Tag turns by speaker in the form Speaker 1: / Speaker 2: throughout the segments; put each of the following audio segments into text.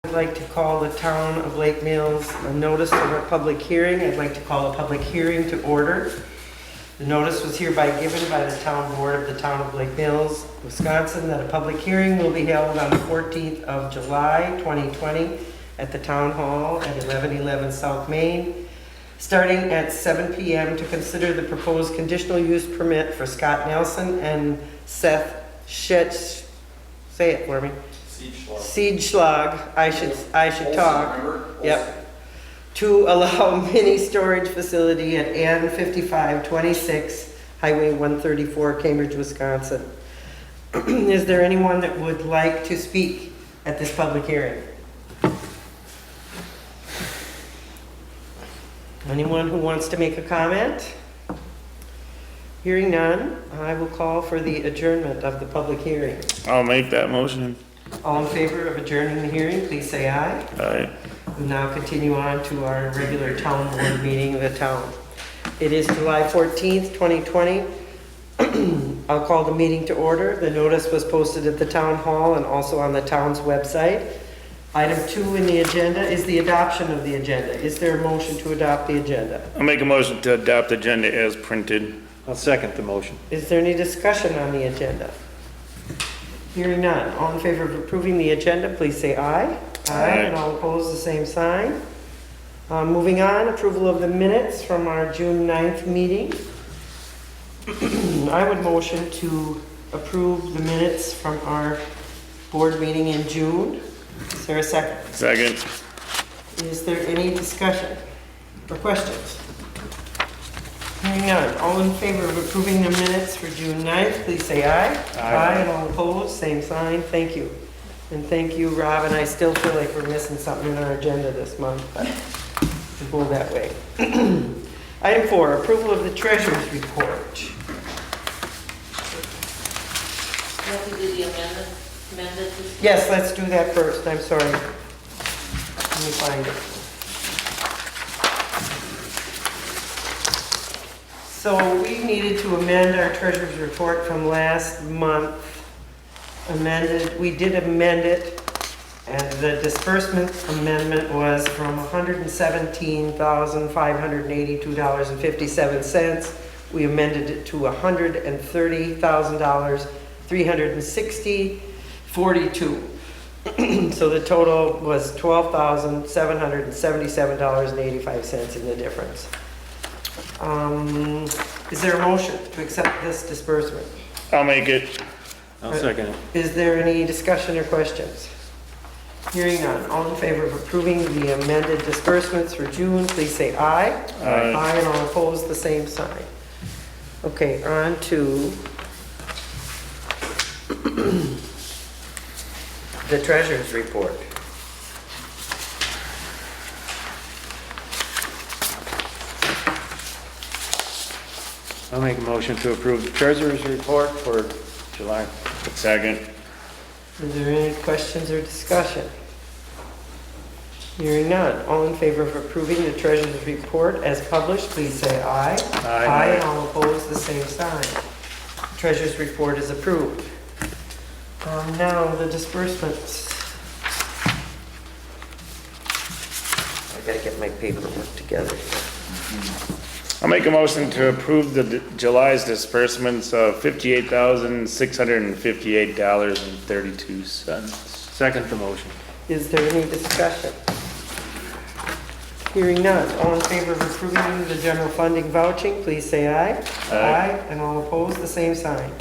Speaker 1: I'd like to call the Town of Lake Mills a notice of a public hearing. I'd like to call a public hearing to order. The notice was hereby given by the Town Board of the Town of Lake Mills, Wisconsin, that a public hearing will be held on the 14th of July, 2020 at the Town Hall at 1111 South Main, starting at 7 p.m. to consider the proposed conditional use permit for Scott Nelson and Seth Schetz, say it for me. Siedschlag, I should talk. Yep. To allow mini storage facility at N 5526 Highway 134, Cambridge, Wisconsin. Is there anyone that would like to speak at this public hearing? Anyone who wants to make a comment? Hearing none, I will call for the adjournment of the public hearing.
Speaker 2: I'll make that motion.
Speaker 1: All in favor of adjourning the hearing, please say aye.
Speaker 2: Aye.
Speaker 1: We'll now continue on to our regular town board meeting of the town. It is July 14th, 2020. I'll call the meeting to order. The notice was posted at the town hall and also on the town's website. Item 2 in the agenda is the adoption of the agenda. Is there a motion to adopt the agenda?
Speaker 2: I'll make a motion to adopt the agenda as printed.
Speaker 3: I'll second the motion.
Speaker 1: Is there any discussion on the agenda? Hearing none. All in favor of approving the agenda, please say aye.
Speaker 2: Aye.
Speaker 1: And all opposed, the same sign. Moving on, approval of the minutes from our June 9th meeting. I would motion to approve the minutes from our board meeting in June. Is there a second?
Speaker 2: Second.
Speaker 1: Is there any discussion or questions? Hearing none. All in favor of approving the minutes for June 9th, please say aye.
Speaker 3: Aye.
Speaker 1: And all opposed, same sign. Thank you. And thank you, Rob. And I still feel like we're missing something in our agenda this month, but we'll go that way. Item 4, approval of the treasurer's report.
Speaker 4: You have to do the amended.
Speaker 1: Yes, let's do that first. I'm sorry. Let me find it. So we needed to amend our treasurer's report from last month. We did amend it, and the disbursement amendment was from $117,582.57. We amended it to $130,360.42. So the total was $12,777.85 in the difference. Is there a motion to accept this disbursement?
Speaker 2: I'll make it.
Speaker 3: I'll second it.
Speaker 1: Is there any discussion or questions? Hearing none. All in favor of approving the amended disbursements for June, please say aye.
Speaker 2: Aye.
Speaker 1: Aye, and all opposed, the same sign. Okay, on to the treasurer's report.
Speaker 3: I'll make a motion to approve the treasurer's report for July.
Speaker 2: Second.
Speaker 1: Is there any questions or discussion? Hearing none. All in favor of approving the treasurer's report as published, please say aye.
Speaker 3: Aye.
Speaker 1: Aye, and all opposed, the same sign. Treasurer's report is approved. Now, the disbursements. I gotta get my paperwork together here.
Speaker 2: I'll make a motion to approve the July's disbursements of $58,658.32.
Speaker 3: Second the motion.
Speaker 1: Is there any discussion? Hearing none. All in favor of approving the general funding vouching, please say aye.
Speaker 2: Aye.
Speaker 1: And all opposed, the same sign.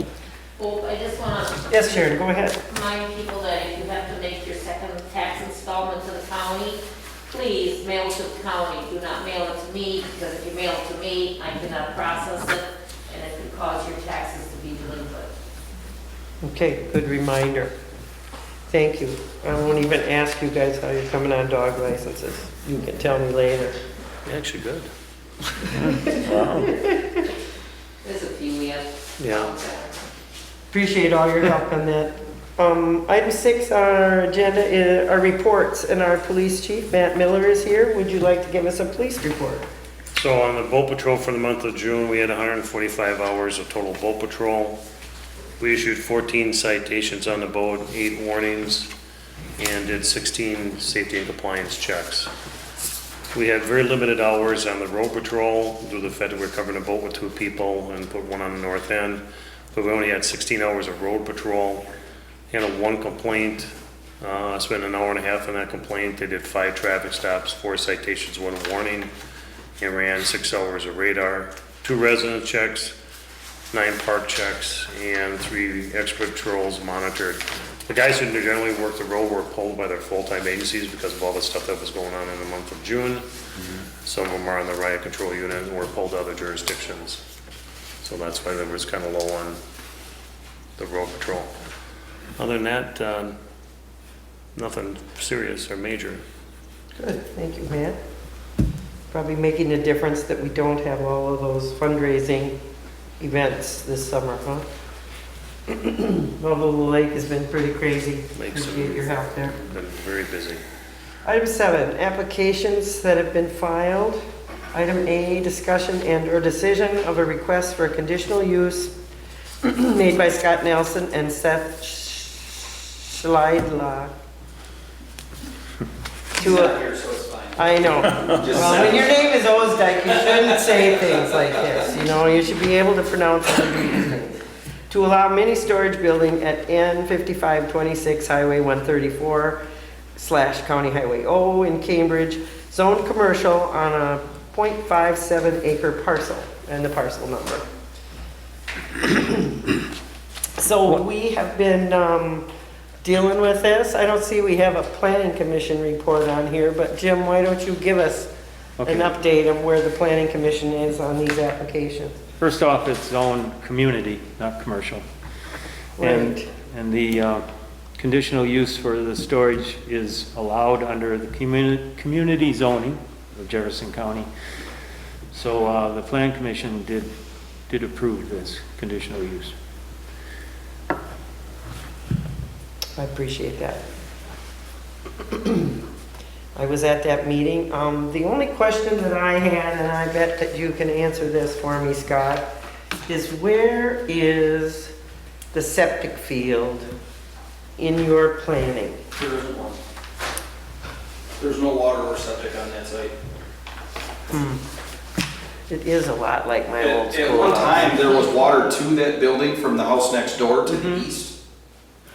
Speaker 4: Well, I just want to
Speaker 1: Yes, Sharon, go ahead.
Speaker 4: remind people that if you have to make your second tax installment to the county, please mail it to the county. Do not mail it to me, because if you mail it to me, I cannot process it, and it could cause your taxes to be delinquent.
Speaker 1: Okay, good reminder. Thank you. I won't even ask you guys how you're coming on dog licenses. You can tell me later.
Speaker 3: Actually good.
Speaker 2: Wow.
Speaker 4: There's a few we have.
Speaker 3: Yeah.
Speaker 1: Appreciate all your help on that. Item 6 on our agenda are reports, and our police chief, Matt Miller, is here. Would you like to give us a police report?
Speaker 5: So on the boat patrol for the month of June, we had 145 hours of total boat patrol. We issued 14 citations on the boat, 8 warnings, and did 16 safety and compliance checks. We had very limited hours on the road patrol due to the fact that we're covering a boat with 2 people and put one on the north end. But we only had 16 hours of road patrol, handled 1 complaint, spent an hour and a half on that complaint. They did 5 traffic stops, 4 citations, 1 warning, and ran 6 hours of radar, 2 resident checks, 9 park checks, and 3 expert patrols monitored. The guys who generally work the road were pulled by their full-time agencies because of all the stuff that was going on in the month of June. Some of them are on the riot control unit and were pulled to other jurisdictions. So that's why there was kind of low on the road patrol. Other than that, nothing serious or major.
Speaker 1: Good, thank you, Matt. Probably making a difference that we don't have all of those fundraising events this summer, huh? Although the lake has been pretty crazy.
Speaker 5: Lakes have
Speaker 1: Appreciate your help there.
Speaker 5: been very busy.
Speaker 1: Item 7, applications that have been filed. Item A, discussion and/or decision of a request for a conditional use made by Scott Nelson and Seth Schleidla.
Speaker 6: He's not here, so it's fine.
Speaker 1: I know. Well, when your name is Ozdike, you shouldn't say things like this. You know, you should be able to pronounce and read these things. To allow mini storage building at N5526 Highway 134/County Highway O in Cambridge, zoned commercial on a .57 acre parcel, and the parcel number. So we have been dealing with this. I don't see we have a planning commission report on here, but Jim, why don't you give us
Speaker 3: Okay.
Speaker 1: an update of where the planning commission is on these applications?
Speaker 3: First off, it's zone community, not commercial. And,
Speaker 1: Right.
Speaker 3: and the conditional use for the storage is allowed under the community zoning of Jefferson County. So the Plan Commission did approve this conditional use.
Speaker 1: I appreciate that. I was at that meeting. The only question that I had, and I bet that you can answer this for me, Scott, is where is the septic field in your planning?
Speaker 6: There isn't one. There's no water or septic on that site.
Speaker 1: It is a lot like my old
Speaker 6: At
Speaker 1: school.
Speaker 6: one
Speaker 1: house.
Speaker 6: time, there was water to that building from the house next door to the east.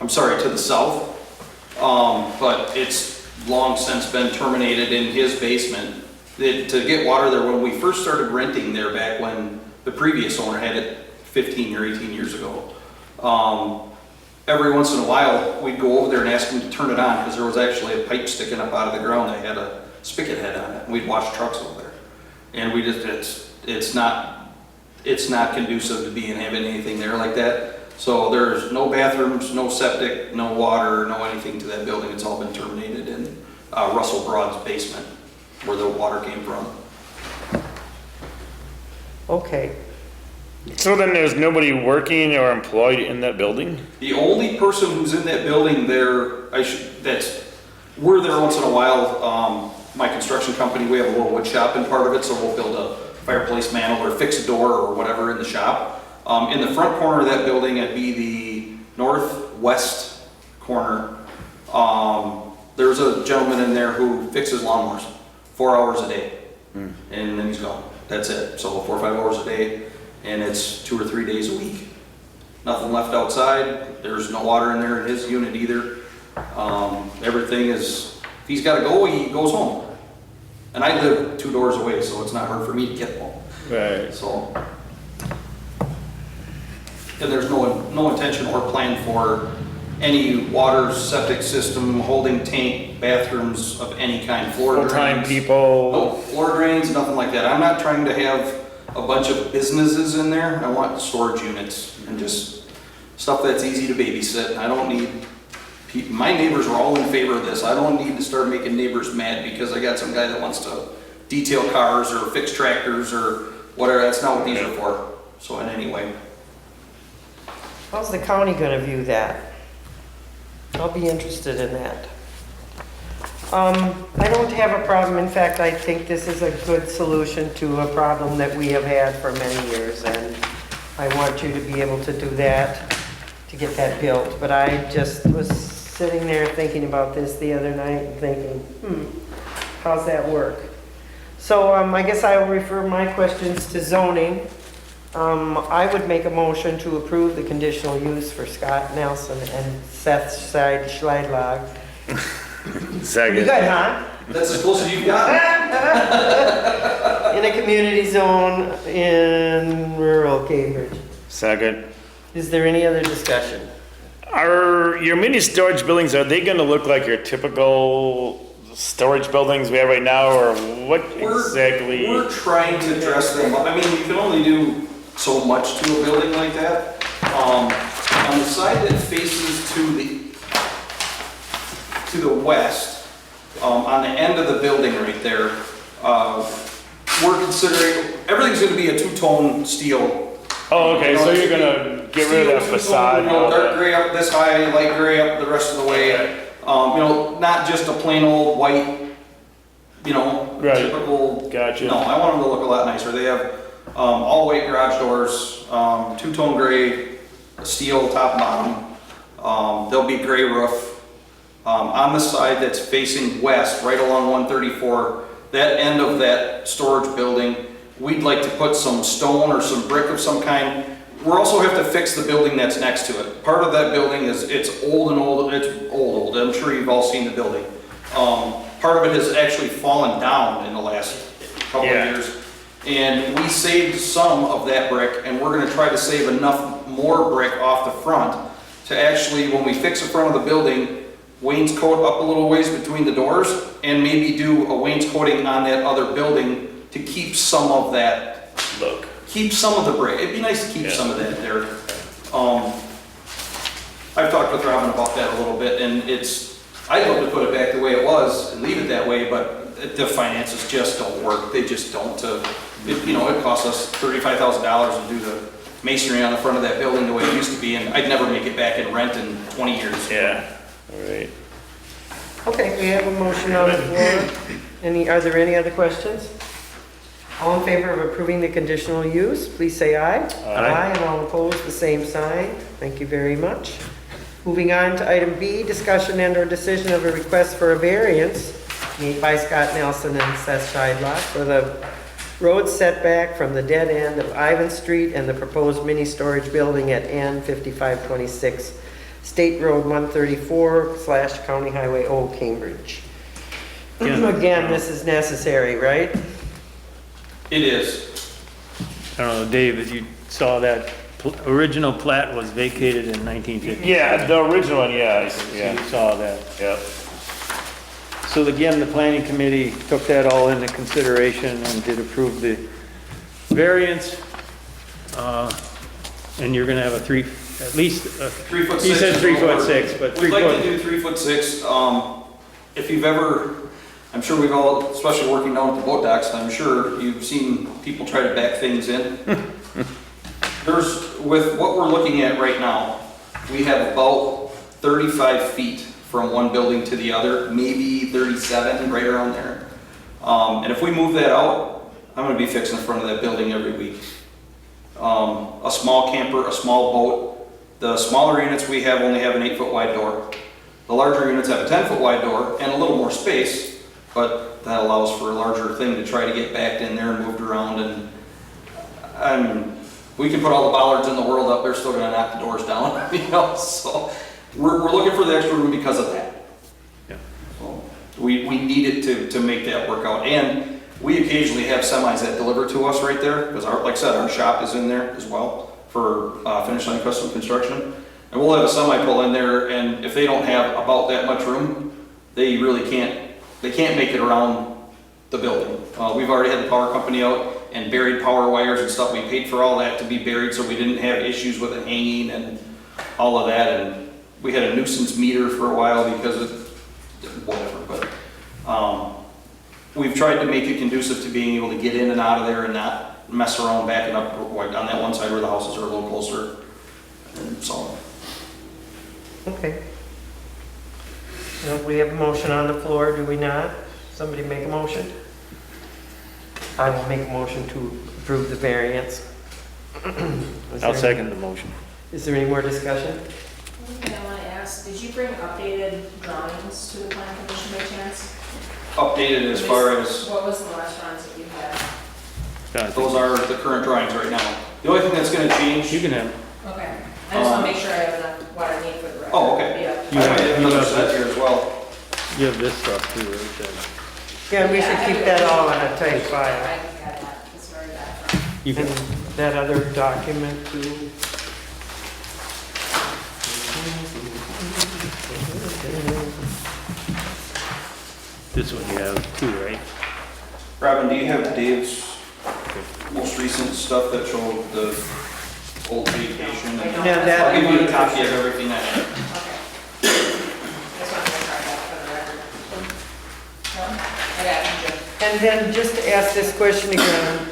Speaker 6: I'm sorry, to the south. But it's long since been terminated in his basement. To get water there, when we first started renting there back when the previous owner had it 15 or 18 years ago, every once in a while, we'd go over there and ask him to turn it on because there was actually a pipe sticking up out of the ground that had a spigot head on it. And we'd watch trucks over there. And we just, it's not conducive to being having anything there like that. So there's no bathrooms, no septic, no water, no anything to that building. It's all been terminated in Russell Broad's basement where the water came from.
Speaker 1: Okay.
Speaker 2: So then there's nobody working or employed in that building?
Speaker 6: The only person who's in that building there, we're there once in a while. My construction company, we have a little wood shop in part of it, so we'll build a fireplace mantle or fix a door or whatever in the shop. In the front corner of that building, it'd be the northwest corner. There's a gentleman in there who fixes lawnmowers 4 hours a day, and then he's gone. That's it. So 4 or 5 hours a day, and it's 2 or 3 days a week. Nothing left outside. There's no water in there in his unit either. Everything is, if he's got to go, he goes home. And I live 2 doors away, so it's not hard for me to get home.
Speaker 2: Right.
Speaker 6: So, and there's no intention or plan for any water, septic system, holding tank, bathrooms of any kind, floor drains.
Speaker 2: Full-time people?
Speaker 6: No, floor drains, nothing like that. I'm not trying to have a bunch of businesses in there. I want storage units and just stuff that's easy to babysit. I don't need people. My neighbors are all in favor of this. I don't need to start making neighbors mad because I got some guy that wants to detail cars or fix tractors or whatever. That's not what these are for. So in any way.
Speaker 1: How's the county gonna view that? I'll be interested in that. I don't have a problem. In fact, I think this is a good solution to a problem that we have had for many years, and I want you to be able to do that, to get that built. But I just was sitting there thinking about this the other night and thinking, how's that work? So I guess I will refer my questions to zoning. I would make a motion to approve the conditional use for Scott Nelson and Seth Schleidlog. You
Speaker 2: Second.
Speaker 1: good, huh?
Speaker 6: That's as close as you've got.
Speaker 1: In a community zone in rural Cambridge.
Speaker 2: Second.
Speaker 1: Is there any other discussion?
Speaker 2: Are your mini storage buildings, are they gonna look like your typical storage buildings we have right now, or what exactly?
Speaker 6: We're trying to dress them up. I mean, you can only do so much to a building like that. On the side that faces to the west, on the end of the building right there, we're considering, everything's gonna be a two-tone steel.
Speaker 2: Oh, okay, so you're gonna get rid of that facade and all
Speaker 6: Dark
Speaker 2: that?
Speaker 6: gray up this high, light gray up the rest of the way.
Speaker 2: Okay.
Speaker 6: Not just a plain old white,
Speaker 2: Right.
Speaker 6: typical.
Speaker 2: Gotcha.
Speaker 6: No, I want them to look a lot nicer. They have all white garage doors, two-tone gray, steel top and bottom. There'll be gray roof. On the side that's facing west, right along 134, that end of that storage building, we'd like to put some stone or some brick of some kind. We'll also have to fix the building that's next to it. Part of that building it's old, it's old. I'm sure you've all seen the building. Part of it has actually fallen down in the last couple of years. And we saved some of that brick, and we're gonna try to save enough more brick off the front to actually, when we fix the front of the building, wainscot up a little ways between the doors, and maybe do a wainscoting on that other building to keep some of that,
Speaker 2: Look.
Speaker 6: keep some of the brick. It'd be nice to keep some of that there. I've talked with Robin about that a little bit, and I'd love to put it back the way it was and leave it that way, but the finances just don't work. They just don't. It costs us $35,000 to do the masonry on the front of that building the way it used to be, and I'd never make it back in rent in 20 years.
Speaker 2: Yeah, all right.
Speaker 1: Okay, we have a motion on the floor. Are there any other questions? All in favor of approving the conditional use, please say aye.
Speaker 2: Aye.
Speaker 1: And all opposed, the same sign. Thank you very much. Moving on to item B, discussion and/or decision of a request for a variance made by Scott Nelson and Seth Scheidlock for the road setback from the dead end of Ivan Street and the proposed mini storage building at N 5526 State Road 134/County Highway 0, Cambridge. Again, this is necessary, right?
Speaker 6: It is.
Speaker 3: I don't know, David, you saw that original plat was vacated in 1950.
Speaker 2: Yeah, the original one, yeah.
Speaker 3: You saw that.
Speaker 2: Yep.
Speaker 3: So again, the planning committee took that all into consideration and did approve the variance. And you're gonna have at least,
Speaker 6: 3 foot 6.
Speaker 3: he said 3'6", but 3
Speaker 6: We'd like to
Speaker 3: foot.
Speaker 6: do 3'6". If you've ever, I'm sure we've all, especially working down at the boat docks, I'm sure you've seen people try to back things in. With what we're looking at right now, we have about 35 feet from one building to the other, maybe 37, right around there. And if we move that out, I'm gonna be fixing the front of that building every week. A small camper, a small boat. The smaller units we have only have an 8-foot wide door. The larger units have a 10-foot wide door and a little more space, but that allows for a larger thing to try to get backed in there and moved around. And we can put all the bollards in the world up, they're still gonna knock the doors down, so we're looking for the extra room because of that.
Speaker 3: Yeah.
Speaker 6: So we need it to make that work out. And we occasionally have semis that deliver to us right there, because like I said, our shop is in there as well for finish line custom construction. And we'll have a semi pull in there, and if they don't have about that much room, they really can't make it around the building. We've already had the power company out and buried power wires and stuff. We paid for all that to be buried so we didn't have issues with it hanging and all of that. And we had a nuisance meter for a while because of whatever, but we've tried to make it conducive to being able to get in and out of there and not mess around backing up like on that one side where the houses are a little closer. And so.
Speaker 1: Okay. Now, we have a motion on the floor, do we not? Somebody make a motion? I will make a motion to approve the variance.
Speaker 3: I'll second the motion.
Speaker 1: Is there any more discussion?
Speaker 4: One thing I want to add
Speaker 7: ask, did you bring updated drawings to the plan commission by chance?
Speaker 6: Updated as far as,
Speaker 7: What was the last drawings that you had?
Speaker 6: those are the current drawings right now. The only thing that's gonna change.
Speaker 3: You can have,
Speaker 7: Okay, I just wanna make sure I have enough, what I need for the record.
Speaker 6: Oh, okay.
Speaker 7: Yeah.
Speaker 6: I might have
Speaker 3: You
Speaker 6: another
Speaker 3: have
Speaker 6: set
Speaker 3: this.
Speaker 6: here as well.
Speaker 3: you have this stuff too, right there.
Speaker 1: Yeah, we should keep that all in a tight
Speaker 7: I
Speaker 1: file.
Speaker 7: got that, it's very bad.
Speaker 3: You
Speaker 1: And
Speaker 3: can,
Speaker 1: that other document too.
Speaker 3: this one you have too, right?
Speaker 6: Robin, do you have Dave's most recent stuff that showed the old vacation?
Speaker 1: Yeah, that-
Speaker 6: I'll give you a copy of everything I have.
Speaker 7: Okay. Just wanted to try that for the record. I got it, Jim.
Speaker 1: And then just to ask this question again,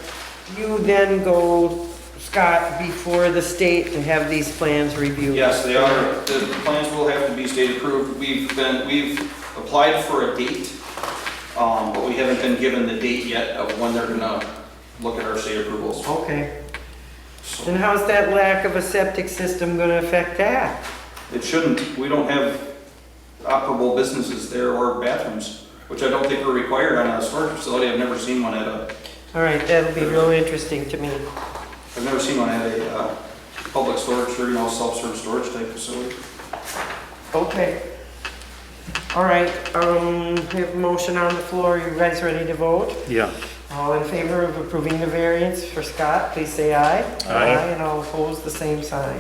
Speaker 1: you then go, Scott, before the state to have these plans reviewed?
Speaker 6: Yes, they are, the plans will have to be state approved. We've applied for a date, but we haven't been given the date yet of when they're gonna look at our state approvals.
Speaker 1: Okay.
Speaker 6: So
Speaker 1: And how's that lack of a septic system gonna affect that?
Speaker 6: it shouldn't, we don't have operable businesses there or bathrooms, which I don't think are required on a storage facility. I've never seen one at a,
Speaker 1: All right, that'll be real interesting to me.
Speaker 6: I've never seen one at a public storage or, self-serve storage type facility.
Speaker 1: Okay. All right, we have a motion on the floor. You guys ready to vote?
Speaker 3: Yeah.
Speaker 1: All in favor of approving the variance for Scott, please say aye.
Speaker 2: Aye.
Speaker 1: And all opposed, the same sign.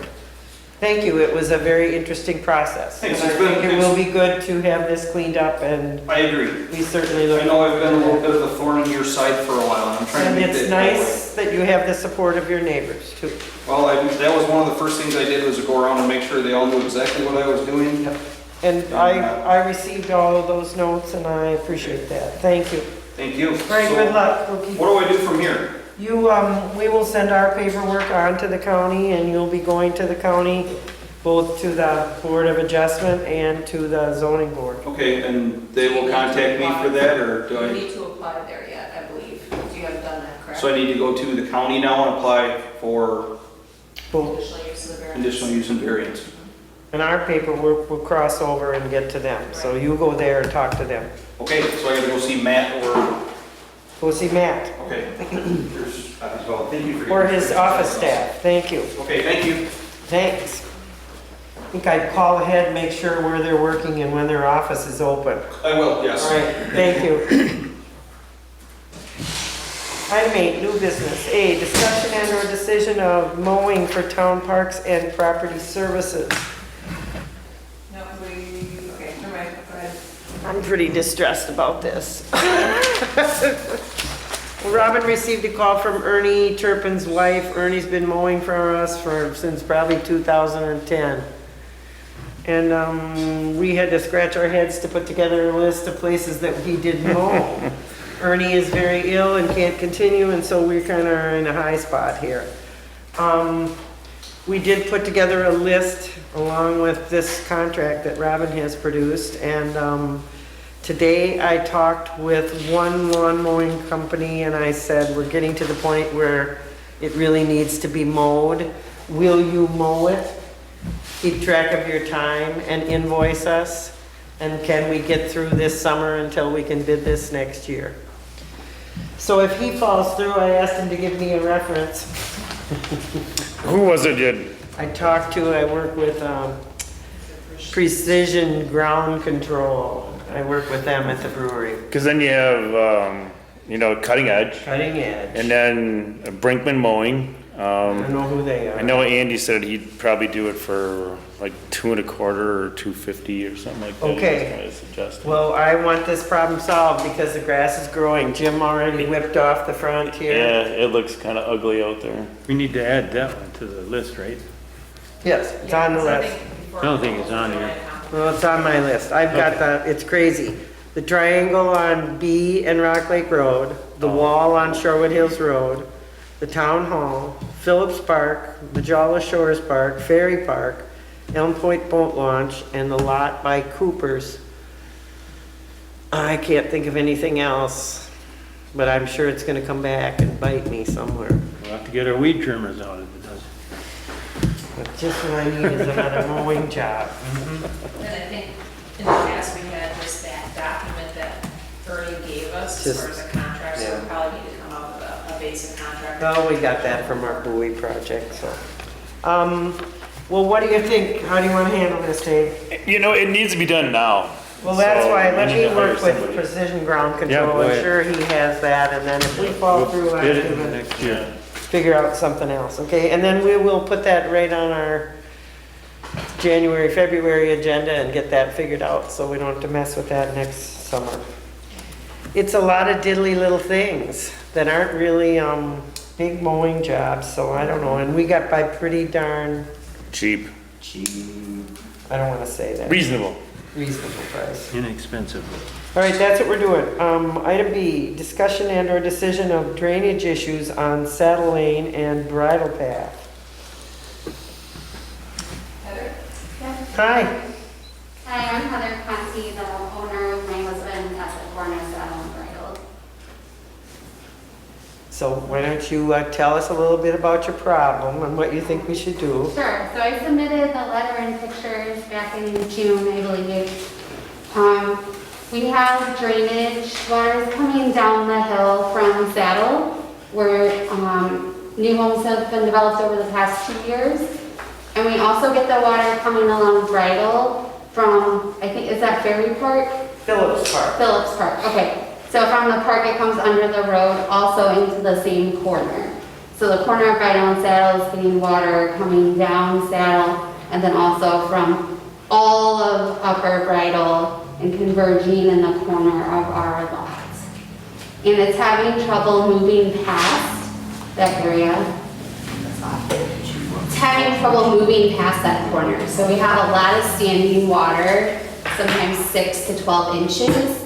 Speaker 1: Thank you, it was a very interesting process.
Speaker 6: Thanks,
Speaker 1: And I
Speaker 6: it's been-
Speaker 1: think it will be good to have this cleaned up, and
Speaker 6: I agree.
Speaker 1: we certainly
Speaker 6: I
Speaker 1: look.
Speaker 6: know I've been a little bit of a thorn in your side for a while, and I'm trying to
Speaker 1: And
Speaker 6: make
Speaker 1: it's
Speaker 6: that go away.
Speaker 1: nice that you have the support of your neighbors too.
Speaker 6: Well, that was one of the first things I did, was to go around and make sure they all knew exactly what I was doing.
Speaker 1: And I received all of those notes, and I appreciate that. Thank you.
Speaker 6: Thank you.
Speaker 1: All right,
Speaker 6: So,
Speaker 1: good luck. We'll keep-
Speaker 6: What do I do from here?
Speaker 1: You, we will send our paperwork on to the county, and you'll be going to the county, both to the Board of Adjustment and to the zoning board.
Speaker 6: Okay, and they will contact me for that, or do
Speaker 7: You
Speaker 6: I?
Speaker 7: need to apply there yet, I believe. You haven't done that, correct?
Speaker 6: So I need to go to the county now and apply for
Speaker 1: Both.
Speaker 7: Conditional use of the variance.
Speaker 6: conditional use and variance.
Speaker 1: And our paperwork will cross over and get to them, so you go there and talk to them.
Speaker 6: Okay, so I gotta go see Matt or,
Speaker 1: Go see Matt,
Speaker 6: okay. Here's, well, thank you for.
Speaker 1: or his office staff. Thank you.
Speaker 6: Okay, thank you.
Speaker 1: Thanks. I think I'd call ahead and make sure where they're working and when their office is open.
Speaker 6: I will, yes.
Speaker 1: All right, thank you. Item 8, new business. A, discussion and or decision of mowing for town parks and property services.
Speaker 7: No, okay, never mind, go ahead.
Speaker 1: I'm pretty distressed about this. Well, Robin received a call from Ernie Turpin's wife. Ernie's been mowing for us since probably 2010. And we had to scratch our heads to put together a list of places that he did mow. Ernie is very ill and can't continue, and so we're kind of in a high spot here. We did put together a list along with this contract that Robin has produced, and today I talked with one lawn mowing company, and I said, we're getting to the point where it really needs to be mowed. Will you mow it? Keep track of your time and invoice us? And can we get through this summer until we can bid this next year? So if he falls through, I asked him to give me a reference.
Speaker 2: Who was it you,
Speaker 1: I work with Precision Ground Control. I work with them at the brewery.
Speaker 2: because then you have, Cutting Edge,
Speaker 1: Cutting edge.
Speaker 2: and then Brinkman Mowing.
Speaker 1: I don't know who they are.
Speaker 2: I know Andy said he'd probably do it for like $2.25 or $2.50 or something like that.
Speaker 1: Okay.
Speaker 2: He was kind of suggesting.
Speaker 1: Well, I want this problem solved because the grass is growing. Jim already whipped off the front here.
Speaker 2: Yeah, it looks kind of ugly out there.
Speaker 3: We need to add that one to the list, right?
Speaker 1: Yes, it's on the
Speaker 7: Yeah, 'cause
Speaker 1: list.
Speaker 3: I don't think it's on here.
Speaker 1: Well, it's on my list. I've got it's crazy. The triangle on B and Rock Lake Road, the wall on Shorewood Hills Road, the town hall, Phillips Park, the Jala Shores Park, Ferry Park, Elm Point Boat Launch, and the lot by Cooper's. I can't think of anything else, but I'm sure it's gonna come back and bite me somewhere.
Speaker 3: We'll have to get our weed trimmers out if it does.
Speaker 1: But just what I need is another mowing job. Mhm.
Speaker 7: And I think in the past, we had just that document that Ernie gave us as far as a contract, so we probably need to come up with a basic contract.
Speaker 1: Well, we got that from our buoy project, so. Well, what do you think? How do you want to handle this, Dave?
Speaker 2: You know, it needs to be done now.
Speaker 1: Well, that's
Speaker 2: So
Speaker 1: why,
Speaker 2: we
Speaker 1: let
Speaker 2: need
Speaker 1: me
Speaker 2: to hire
Speaker 1: work with
Speaker 2: somebody.
Speaker 1: Precision Ground
Speaker 3: Yeah,
Speaker 1: Control.
Speaker 3: go
Speaker 1: I'm
Speaker 3: ahead.
Speaker 1: sure he has that, and then if we fall through, I'll
Speaker 3: Bid it
Speaker 1: give
Speaker 3: in the
Speaker 1: it-
Speaker 3: next year.
Speaker 1: figure out something else, okay? And then we will put that right on our January, February agenda and get that figured out, so we don't have to mess with that next summer. It's a lot of diddly little things that aren't really, big mowing jobs, so I don't know, and we got by pretty darn
Speaker 2: Cheap,
Speaker 1: cheap, I don't wanna say that,
Speaker 2: reasonable.
Speaker 1: reasonable price.
Speaker 3: Inexpensive.
Speaker 1: All right, that's what we're doing. Item B, discussion and or decision of drainage issues on Saddle Lane and Bridle Path.
Speaker 7: Heather?
Speaker 1: Hi.
Speaker 8: Hi, I'm Heather Conti, the owner with my husband at the corner of Saddle and Bridle.
Speaker 1: So why don't you tell us a little bit about your problem and what you think we should do?
Speaker 8: Sure, so I submitted the letter and pictures back in June, I believe. We have drainage water coming down the hill from Saddle, where new homes have been developed over the past 2 years. And we also get the water coming along Bridle from, I think, is that Ferry Park?
Speaker 1: Phillips Park.
Speaker 8: Phillips Park, okay. So from the park, it comes under the road, also into the same corner. So the corner of Bridle and Saddle is getting water coming down Saddle, and then also from all of Upper Bridle and converging in the corner of our lot. And it's having trouble moving past that area. It's having trouble moving past that corner. So we have a lot of standing water, sometimes 6 to 12 inches.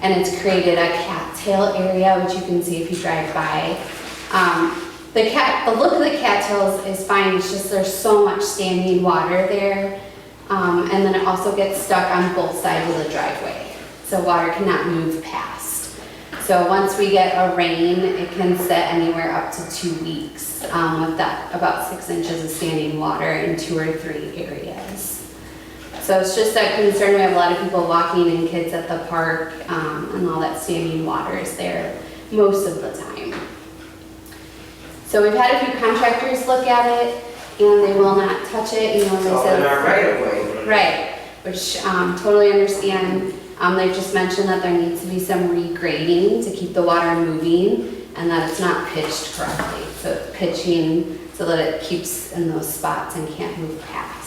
Speaker 8: And it's created a cattail area, which you can see if you drive by. The look of the cattails is fine, it's just there's so much standing water there. And then it also gets stuck on both sides of the driveway. So water cannot move past. So once we get a rain, it can sit anywhere up to 2 weeks with that about 6 inches of standing water in 2 or 3 areas. So it's just a concern. We have a lot of people walking and kids at the park, and all that standing water is there most of the time. So we've had a few contractors look at it, and they will not touch it. You know, they
Speaker 1: So
Speaker 8: said
Speaker 1: in our right of way.
Speaker 8: right, which totally understand. They've just mentioned that there needs to be some regrading to keep the water moving, and that it's not pitched correctly. So it's pitching so that it keeps in those spots and can't move past.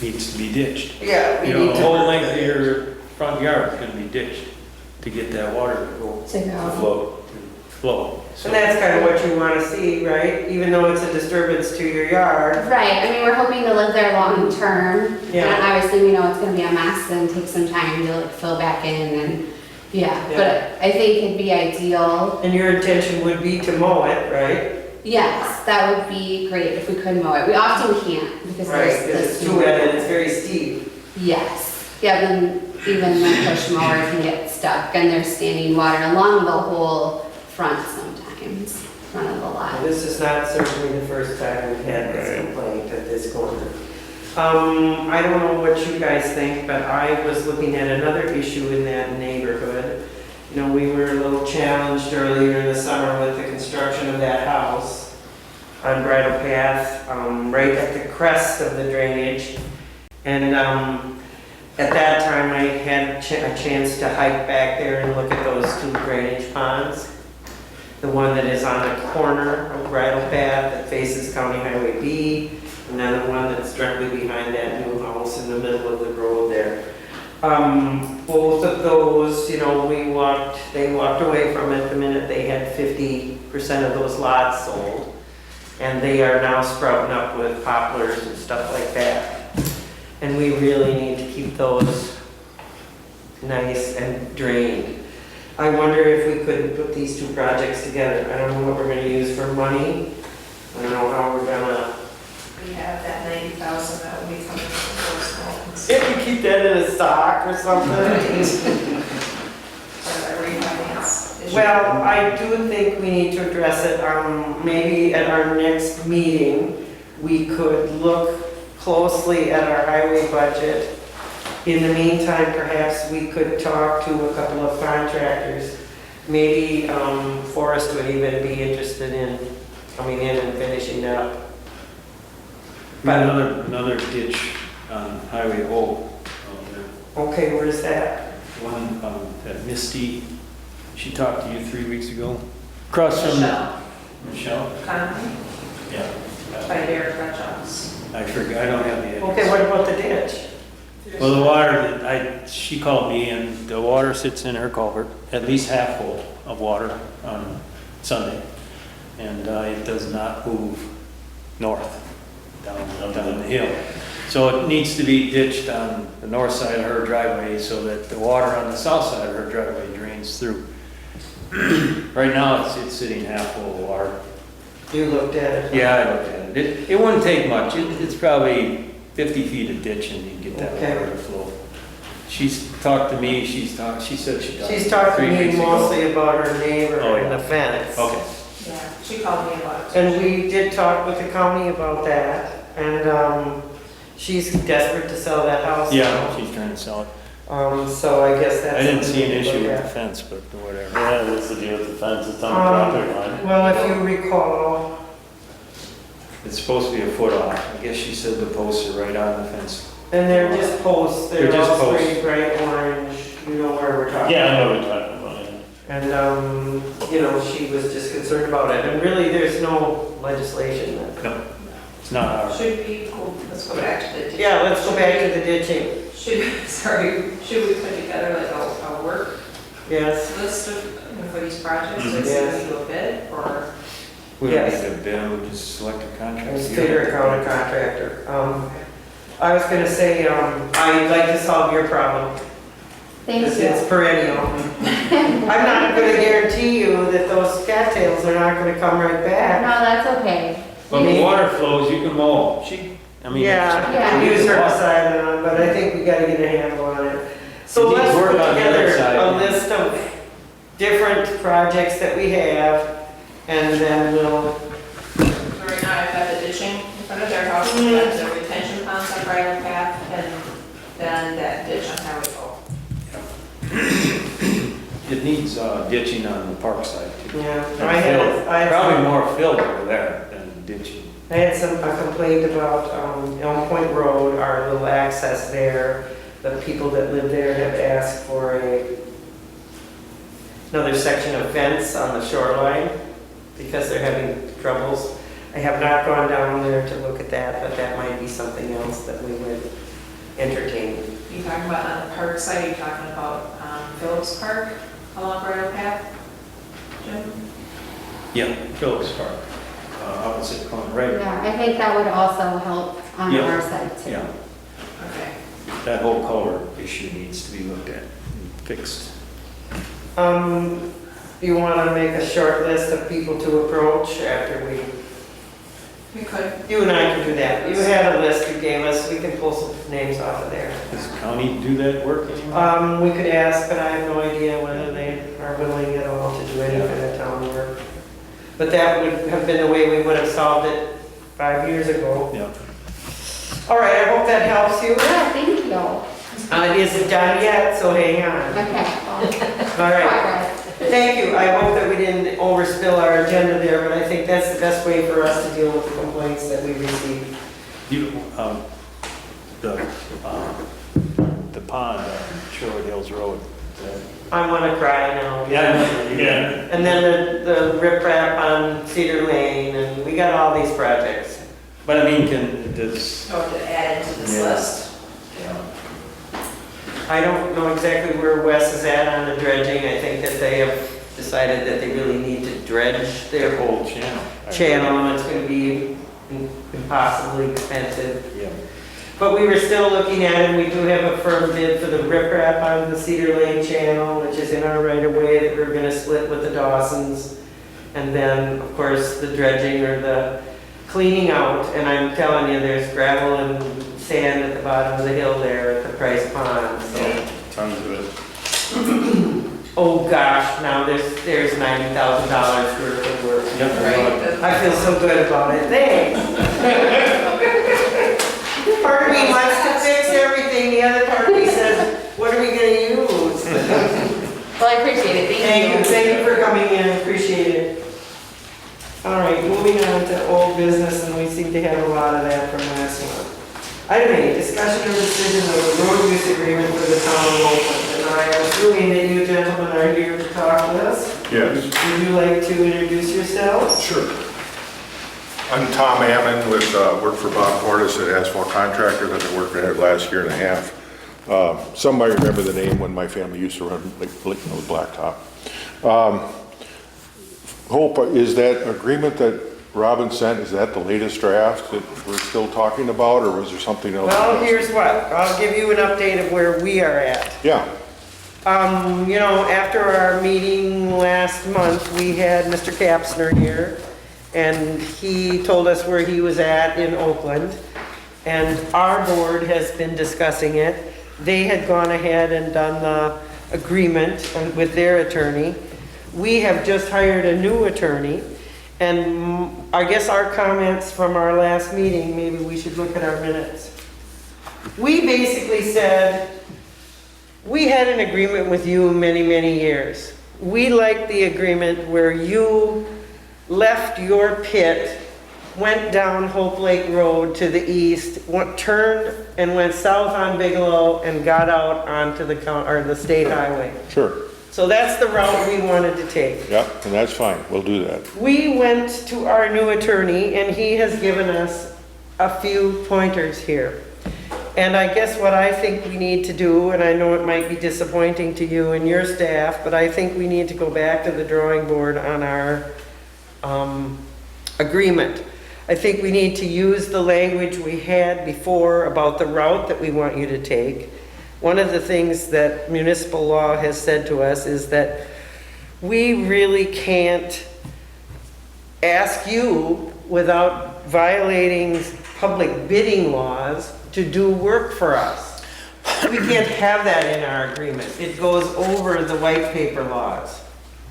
Speaker 3: Needs to be ditched.
Speaker 1: Yeah, we
Speaker 3: You know,
Speaker 1: need
Speaker 3: the
Speaker 1: to.
Speaker 3: whole length of your front yard is gonna be ditched to get that water to go,
Speaker 8: To
Speaker 3: to
Speaker 8: go.
Speaker 3: flow. So
Speaker 1: And that's kind of what you want to see, right? Even though it's a disturbance to your yard.
Speaker 8: Right, I mean, we're hoping to live there long term.
Speaker 1: Yeah.
Speaker 8: And obviously, we know it's gonna be a mess and take some time to like fill back in and, yeah.
Speaker 1: Yeah.
Speaker 8: But I think it'd be ideal.
Speaker 1: And your intention would be to mow it, right?
Speaker 8: Yes, that would be great if we could mow it. We often can't because
Speaker 1: Right,
Speaker 8: there's
Speaker 1: because
Speaker 8: this.
Speaker 1: it's too wet and it's very steep.
Speaker 8: Yes, yeah, then even the push mower can get stuck and there's standing water along the whole front sometimes, front of the lot.
Speaker 1: Well, this is not certainly the first time we've had this complaint at this corner. I don't know what you guys think, but I was looking at another issue in that neighborhood. You know, we were a little challenged earlier in the summer with the construction of that house on Bridle Path, right at the crest of the drainage. And at that time, I had a chance to hike back there and look at those 2 drainage ponds. The one that is on the corner of Bridle Path that faces County Highway B, and then the one that's directly behind that new house in the middle of the road there. Both of those, you know, they walked away from it the minute they had 50% of those lots sold. And they are now sprouting up with poplars and stuff like that. And we really need to keep those nice and drained. I wonder if we could put these 2 projects together. I don't know what we're gonna use for money. I don't know how we're gonna.
Speaker 7: We have that 90,000 that will be coming from those homes.
Speaker 1: If we keep that in a stock or something.
Speaker 7: So that refinance
Speaker 1: Well, I do think we need to address it, maybe at our next meeting, we could look closely at our highway budget. In the meantime, perhaps we could talk to a couple of contractors. Maybe Forrest would even be interested in coming in and finishing up. But,
Speaker 3: Another ditch on Highway O.
Speaker 1: okay, where's that?
Speaker 3: One, that Misty, she talked to you 3 weeks ago. Across from Michelle?
Speaker 7: Conley,
Speaker 3: Yeah.
Speaker 7: by Derek Rutsch's.
Speaker 3: I forgot, I don't have the address.
Speaker 1: Okay, what about the ditch?
Speaker 3: Well, the water, she called me and the water sits in her culvert, at least half full of water on Sunday. And it does not move north, down the hill. So it needs to be ditched on the north side of her driveway so that the water on the south side of her driveway drains through. Right now, it's sitting half full of water.
Speaker 1: You looked at it?
Speaker 3: Yeah, I looked at it. It wouldn't take much. It's probably 50 feet of ditch and you can get that
Speaker 1: Okay.
Speaker 3: water to flow. She's talked to me, she said she talked.
Speaker 1: She's talked to
Speaker 3: 3
Speaker 1: me
Speaker 3: weeks ago.
Speaker 1: mostly about her neighbor
Speaker 3: Oh,
Speaker 1: and
Speaker 3: yeah.
Speaker 1: the fence.
Speaker 3: Okay.
Speaker 7: Yeah, she called me about it.
Speaker 1: And we did talk with the county about that, and she's desperate to sell that house.
Speaker 3: Yeah,
Speaker 1: now.
Speaker 3: she's trying to sell it.
Speaker 1: So I guess that's.
Speaker 3: I didn't see an
Speaker 1: something to
Speaker 3: issue
Speaker 1: look
Speaker 3: with the
Speaker 1: at.
Speaker 3: fence, but whatever.
Speaker 2: Yeah, what's the deal with the fence? It's on the property line.
Speaker 1: Well, if you recall,
Speaker 3: It's supposed to be a foot off. I guess she said the posts are right on the fence.
Speaker 1: and they're just posts,
Speaker 3: They're
Speaker 1: they're
Speaker 3: just
Speaker 1: all
Speaker 3: posts.
Speaker 1: pretty bright orange, you know where we're talking.
Speaker 2: Yeah, I know what you're talking about, yeah.
Speaker 1: And, you know, she was just concerned about it, and really, there's no legislation that.
Speaker 3: No, it's not ours.
Speaker 7: Should we, let's go back to the ditch.
Speaker 1: Yeah, let's go back to the ditching,
Speaker 7: Should we put together like a work
Speaker 1: yes.
Speaker 7: list of, for these projects,
Speaker 3: Mhm.
Speaker 7: like
Speaker 1: Yes.
Speaker 7: do a bid, or?
Speaker 3: We don't
Speaker 1: Yes.
Speaker 3: need to bid, we just select a contractor.
Speaker 1: Just figure a county contractor. I was gonna say, I'd like to solve your problem.
Speaker 8: Thank
Speaker 1: It's
Speaker 8: you.
Speaker 1: perennial. I'm not gonna guarantee you that those cattails are not gonna come right
Speaker 8: No,
Speaker 1: back.
Speaker 8: that's okay.
Speaker 3: When the water flows, you can mow. I mean.
Speaker 1: Yeah,
Speaker 8: Yeah.
Speaker 1: use herbicide on, but I think we gotta get a handle on it. So
Speaker 3: You need
Speaker 1: let's
Speaker 3: to work
Speaker 1: put
Speaker 3: on the other
Speaker 1: together
Speaker 3: side.
Speaker 1: a list of different projects that we have, and then we'll,
Speaker 7: So right now I've got the ditching in front of their house,
Speaker 1: Mm-hmm.
Speaker 7: I've got the retention ponds on Bridle Path, and then that ditch on Highway O.
Speaker 3: It needs ditching on the park side too.
Speaker 1: yeah.
Speaker 3: And
Speaker 1: I
Speaker 3: fill.
Speaker 1: had
Speaker 3: Probably more filled over there than ditching.
Speaker 1: I had a complaint about Elm Point Road, our little access there. The people that live there have asked for another section of fence on the shoreline because they're having troubles. I have not gone down there to look at that, but that might be something else that we would entertain.
Speaker 7: You talking about on the park side, you talking about Phillips Park along Bridle Path, Jim?
Speaker 3: Yeah, Phillips Park, opposite corner, right?
Speaker 8: Yeah, I think that would also help on
Speaker 3: Yeah.
Speaker 8: our side too.
Speaker 3: Yeah,
Speaker 7: Okay.
Speaker 3: that whole color issue needs to be looked at and fixed.
Speaker 1: You want to make a short list of people to approach after
Speaker 7: We could.
Speaker 1: you and I can do that. You had a list you gave us, we can pull some names off of there.
Speaker 3: Does the county do that work anymore?
Speaker 1: We could ask, but I have no idea whether they are willing at all to do any kind of town work. But that would have been the way we would have solved it 5 years ago.
Speaker 3: Yeah.
Speaker 1: All right, I hope that helps you.
Speaker 8: Yeah, thank you.
Speaker 1: It isn't done yet, so hang on.
Speaker 8: Okay.
Speaker 1: All right,
Speaker 8: Progress.
Speaker 1: thank you. I hope that we didn't overspill our agenda there, but I think that's the best way for us to deal with the complaints that we receive.
Speaker 3: You, the pond on Shore Hills Road.
Speaker 1: I want to cry now.
Speaker 3: Yeah.
Speaker 1: And then the riprap on Cedar Lane, and we got all these projects.
Speaker 3: But I mean, does,
Speaker 7: So to add into this
Speaker 3: Yeah.
Speaker 7: list.
Speaker 1: I don't know exactly where Wes is at on the dredging. I think that they have decided that they really need to dredge
Speaker 3: their
Speaker 1: their
Speaker 3: whole channel?
Speaker 1: channel, and it's going to be impossibly expensive.
Speaker 3: Yeah.
Speaker 1: But we were still looking at it. We do have a firm bid for the riprap on the Cedar Lane channel, which is in our right of way that we're going to split with the Dawsons. And then, of course, the dredging or the cleaning out. And I'm telling you, there's gravel and sand at the bottom of the hill there at the Price Pond. So
Speaker 2: Yeah, tons of it.
Speaker 1: oh gosh, now there's $90,000 worth of work.
Speaker 7: Right.
Speaker 1: I feel so good about it, thanks. Part of me wants to fix everything, the other part of me says, what are we gonna use?
Speaker 8: Well, I appreciate it, thank you.
Speaker 1: Thank you for coming in, appreciate it. All right, moving on to old business, and we seem to have a lot of that from last month. Item 8, discussion or decision of the road use agreement for the town of Oakland. And I am assuming that you gentlemen are here to talk with us.
Speaker 9: Yes,
Speaker 1: Would you like to introduce yourselves?
Speaker 9: sure. I'm Tom Ammon with, work for Bob Cordes at Asphalt Contractors. I've been working there the last year and a half. Some might remember the name when my family used to run Blacktop. Hope, is that agreement that Robin sent, is that the latest draft that we're still talking about, or was there something else?
Speaker 1: Well, here's what, I'll give you an update of where we are at.
Speaker 9: Yeah,
Speaker 1: You know, after our meeting last month, we had Mr. Kapsner here, and he told us where he was at in Oakland, and our board has been discussing it. They had gone ahead and done the agreement with their attorney. We have just hired a new attorney, and I guess our comments from our last meeting, maybe we should look at our minutes. We basically said, we had an agreement with you many, many years. We liked the agreement where you left your pit, went down Hope Lake Road to the east, turned and went south on Bigelow and got out onto the state highway.
Speaker 9: sure.
Speaker 1: So that's the route we wanted to take.
Speaker 9: Yeah, and that's fine. We'll do that.
Speaker 1: We went to our new attorney, and he has given us a few pointers here. And I guess what I think we need to do, and I know it might be disappointing to you and your staff, but I think we need to go back to the drawing board on our agreement. I think we need to use the language we had before about the route that we want you to take. One of the things that municipal law has said to us is that we really can't ask you, without violating public bidding laws, to do work for us. We can't have that in our agreement. It goes over the white paper laws.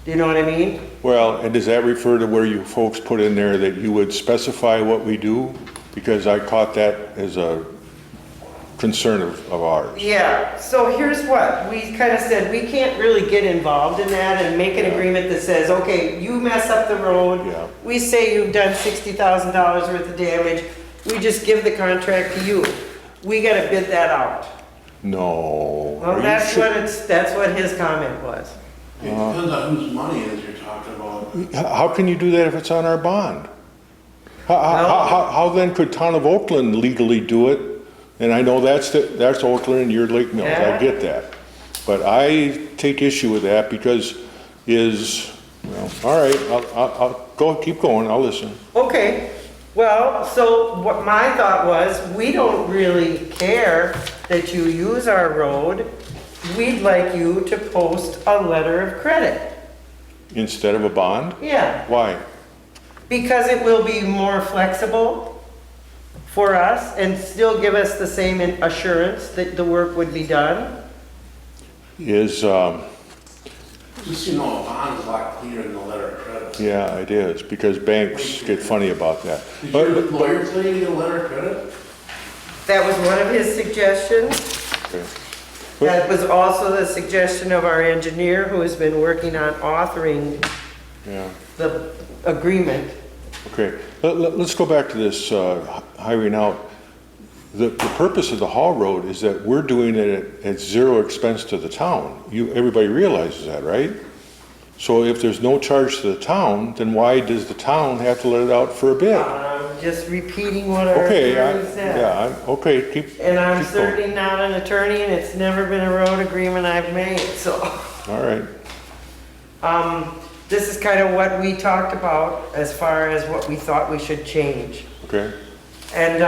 Speaker 1: Do you know what I mean?
Speaker 9: Well, and does that refer to where you folks put in there that you would specify what we do? Because I caught that as a concern of ours.
Speaker 1: Yeah, so here's what, we kind of said, we can't really get involved in that and make an agreement that says, okay, you mess up the road.
Speaker 9: Yeah.
Speaker 1: We say you've done $60,000 worth of damage, we just give the contract to you. We gotta bid that out.
Speaker 9: No. Are
Speaker 1: Well,
Speaker 9: you
Speaker 1: that's
Speaker 9: sure?
Speaker 1: that's what his comment was.
Speaker 10: It depends on whose money it is you're talking about.
Speaker 9: How can you do that if it's on our bond? How then could Town of Oakland legally do it? And I know that's Oakland and you're Lake Mills, I get that. But I take issue with that because well, all right, I'll go, keep going, I'll listen.
Speaker 1: Okay, well, so what my thought was, we don't really care that you use our road. We'd like you to post a letter of credit.
Speaker 9: Instead of a bond?
Speaker 1: Yeah,
Speaker 9: Why?
Speaker 1: because it will be more flexible for us and still give us the same assurance that the work would be done.
Speaker 9: Is,
Speaker 10: Just, you know, a bond is a lot clearer than a letter of credit.
Speaker 9: yeah, it is, because banks get funny about that.
Speaker 10: Did
Speaker 9: But-
Speaker 10: your lawyer tell you to get a letter of credit?
Speaker 1: That was one of his suggestions.
Speaker 9: Okay.
Speaker 1: That was also the suggestion of our engineer who has been working on authoring
Speaker 9: Yeah.
Speaker 1: the agreement.
Speaker 9: Okay, let's go back to this hiring out. The purpose of the haul road is that we're doing it at zero expense to the town. Everybody realizes that, right? So if there's no charge to the town, then why does the town have to let it out for a bid?
Speaker 1: I'm just repeating what our
Speaker 9: Okay,
Speaker 1: attorney said.
Speaker 9: okay, keep.
Speaker 1: And I'm
Speaker 9: keep going.
Speaker 1: certainly not an attorney, and it's never been a road agreement I've made, so.
Speaker 9: All right,
Speaker 1: This is kind of what we talked about as far as what we thought we should change.
Speaker 9: okay,
Speaker 1: And,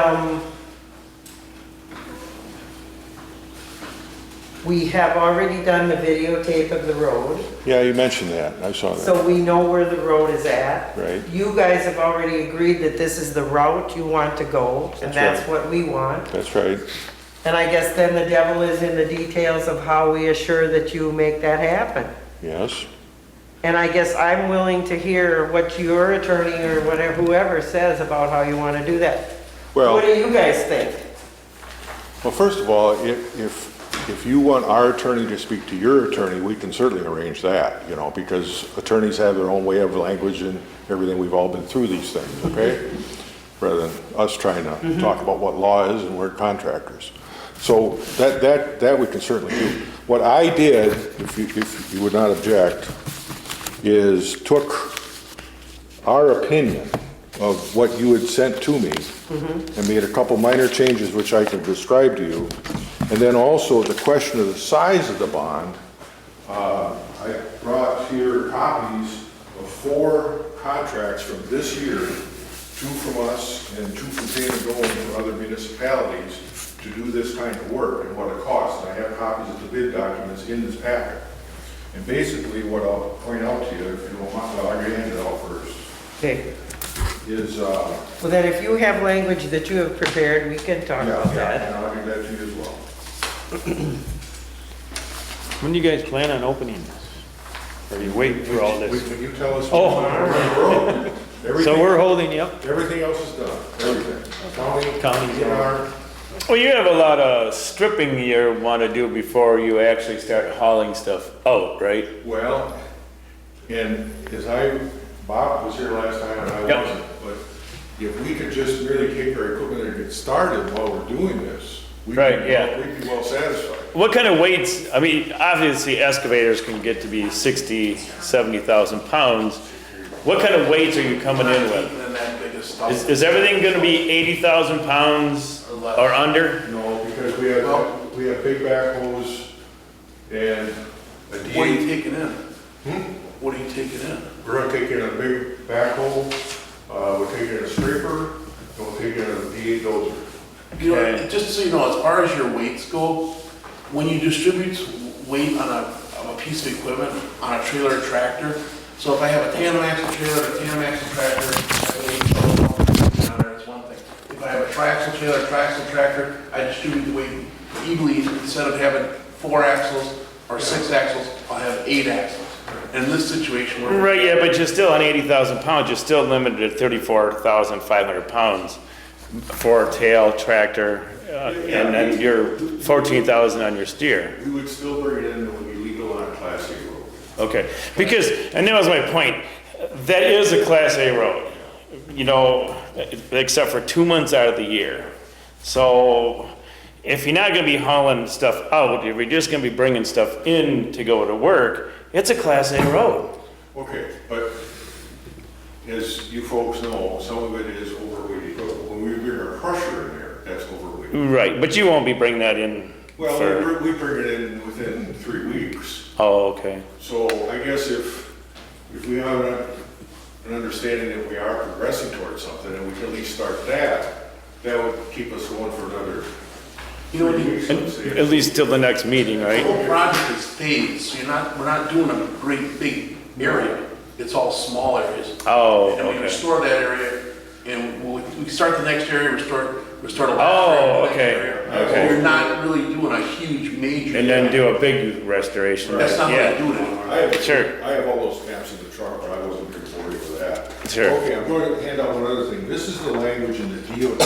Speaker 1: we have already done the videotape of the road,
Speaker 9: yeah, you mentioned that, I saw that,
Speaker 1: so we know where the road is at.
Speaker 9: right?
Speaker 1: You guys have already agreed that this is the route you want to go, and
Speaker 9: That's
Speaker 1: that's what we want.
Speaker 9: That's right,
Speaker 1: And I guess then the devil is in the details of how we assure that you make that happen.
Speaker 9: Yes?
Speaker 1: And I guess I'm willing to hear what your attorney or whatever, whoever says about how you want to do that.
Speaker 9: Well,
Speaker 1: What do you guys think?
Speaker 9: well, first of all, if you want our attorney to speak to your attorney, we can certainly arrange that, you know, because attorneys have their own way of language and everything. We've all been through these things, okay? Rather than us trying to talk about what law is and we're contractors. So that we can certainly do. What I did, if you would not object, is took our opinion of what you had sent to me and made a couple minor changes which I can describe to you. And then also the question of the size of the bond, I brought here copies of 4 contracts from this year, 2 from us and 2 from Payne and Gold from other municipalities to do this kind of work and what it costs. And I have copies of the bid documents in this packet. And basically what I'll point out to you, if you don't mind, well, I'll hand it out first,
Speaker 1: Okay,
Speaker 9: is,
Speaker 1: well then if you have language that you have prepared, we can talk about that.
Speaker 9: and I'll give that to you as well.
Speaker 3: When do you guys plan on opening this? Or are you waiting for all this?
Speaker 9: When you tell us.
Speaker 3: Oh.
Speaker 9: Everything-
Speaker 3: So we're holding you up?
Speaker 9: Everything else is done, everything.
Speaker 3: County's done.
Speaker 9: ER,
Speaker 2: Well, you have a lot of stripping you want to do before you actually start hauling stuff out, right?
Speaker 9: well, and Bob was here last time and I
Speaker 2: Yep.
Speaker 9: wasn't, but if we could just really take our equipment and get started while we're doing this,
Speaker 2: Right, yeah.
Speaker 9: we'd be well satisfied.
Speaker 2: What kind of weights, I mean, obviously excavators can get to be 60, 70,000 pounds. What kind of weights are you coming in with?
Speaker 10: Keeping in that big of stuff.
Speaker 2: Is everything gonna be 80,000 pounds or under?
Speaker 9: No, because we have big backhoes and a
Speaker 10: What are you
Speaker 9: D8.
Speaker 10: taking in? What are you taking in?
Speaker 9: We're gonna take in a big backhoe, we're taking in a scraper, and we'll take in a D8 dozer.
Speaker 10: You know,
Speaker 2: Okay.
Speaker 10: just so you know, as far as your weights go, when you distribute weight on a piece of equipment, on a trailer or tractor, so if I have a tandem axle trailer, a tandem axle tractor, I weigh on there, that's one thing. If I have a triaxle trailer, triaxle tractor, I distribute the weight evenly. Instead of having 4 axles or 6 axles, I'll have 8 axles. And in this situation, we're.
Speaker 2: Right, yeah, but you're still on 80,000 pounds, you're still limited at 34,500 pounds for a tail tractor, and then you're 14,000 on your steer.
Speaker 9: We would still bring it in, it would be legal on a Class A road.
Speaker 2: Okay, because, and that was my point, that is a Class A road, you know, except for 2 months out of the year. So if you're not gonna be hauling stuff out, if you're just gonna be bringing stuff in to go to work, it's a Class A road.
Speaker 9: Okay, but as you folks know, some of it is overweight equipment. When we bring our crusher in there, that's overweight.
Speaker 2: Right, but you won't be bringing that in
Speaker 9: Well,
Speaker 2: for,
Speaker 9: we bring it in within 3 weeks.
Speaker 2: oh, okay.
Speaker 9: So I guess if we have an understanding that we are progressing towards something and we can at least start that would keep us going for another
Speaker 10: You know,
Speaker 9: 3 weeks, let's say.
Speaker 2: At least till the next meeting,
Speaker 10: The
Speaker 2: right?
Speaker 10: whole project is phased, so we're not doing a great big area. It's all small areas.
Speaker 2: Oh,
Speaker 10: And we
Speaker 2: okay.
Speaker 10: restore that area, and we start the next area, restore a lot.
Speaker 2: Oh, okay, okay.
Speaker 10: We're not really doing a huge major.
Speaker 2: And then do a big restoration.
Speaker 10: That's not what
Speaker 2: Yeah.
Speaker 10: I do anymore.
Speaker 2: Sure.
Speaker 9: I have all those maps in the truck, but I wasn't too worried for that.
Speaker 2: Sure.
Speaker 9: Okay, I'm going to hand out one other thing. This is the language in the DOT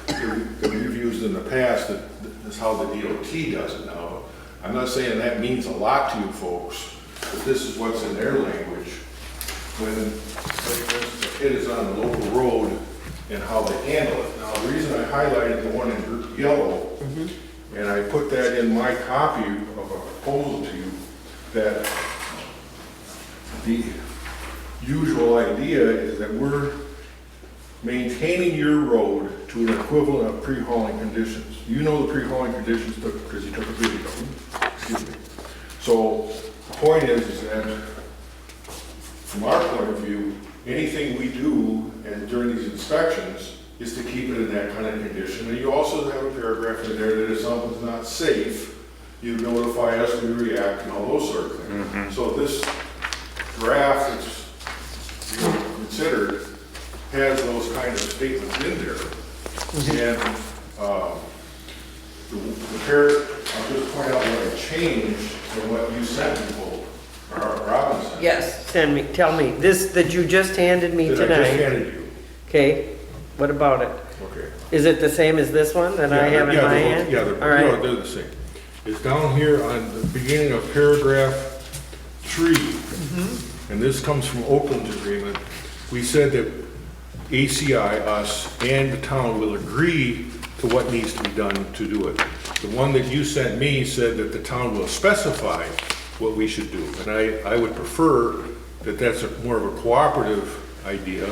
Speaker 9: that we've used in the past, that is how the DOT does it now. I'm not saying that means a lot to you folks, but this is what's in their language. When, for instance, a kid is on a local road and how they handle it. Now, the reason I highlighted the one in yellow, and I put that in my copy of a proposal to you, that the usual idea is that we're maintaining your road to an equivalent of pre-hauling conditions. You know the pre-hauling conditions because you took a video of them. Excuse me. So the point is that from our point of view, anything we do and during these inspections is to keep it in that kind of condition. And you also have a paragraph in there that if something's not safe, you notify us, we react, and all those sort of things. So this draft that's being considered has those kind of statements in there. And I'll just point out what I changed from what you sent people Robinson.
Speaker 1: Yes, tell me, this that you just handed me
Speaker 9: That I just
Speaker 1: tonight.
Speaker 9: handed you.
Speaker 1: Okay, what about it?
Speaker 9: Okay.
Speaker 1: Is it the same as this one that I have in my hand?
Speaker 9: Yeah,
Speaker 1: All right.
Speaker 9: they're the same. It's down here on the beginning of paragraph 3.
Speaker 1: Mm-hmm.
Speaker 9: And this comes from Oakland's agreement. We said that ACI, us, and the town will agree to what needs to be done to do it. The one that you sent me said that the town will specify what we should do. And I would prefer that that's more of a cooperative idea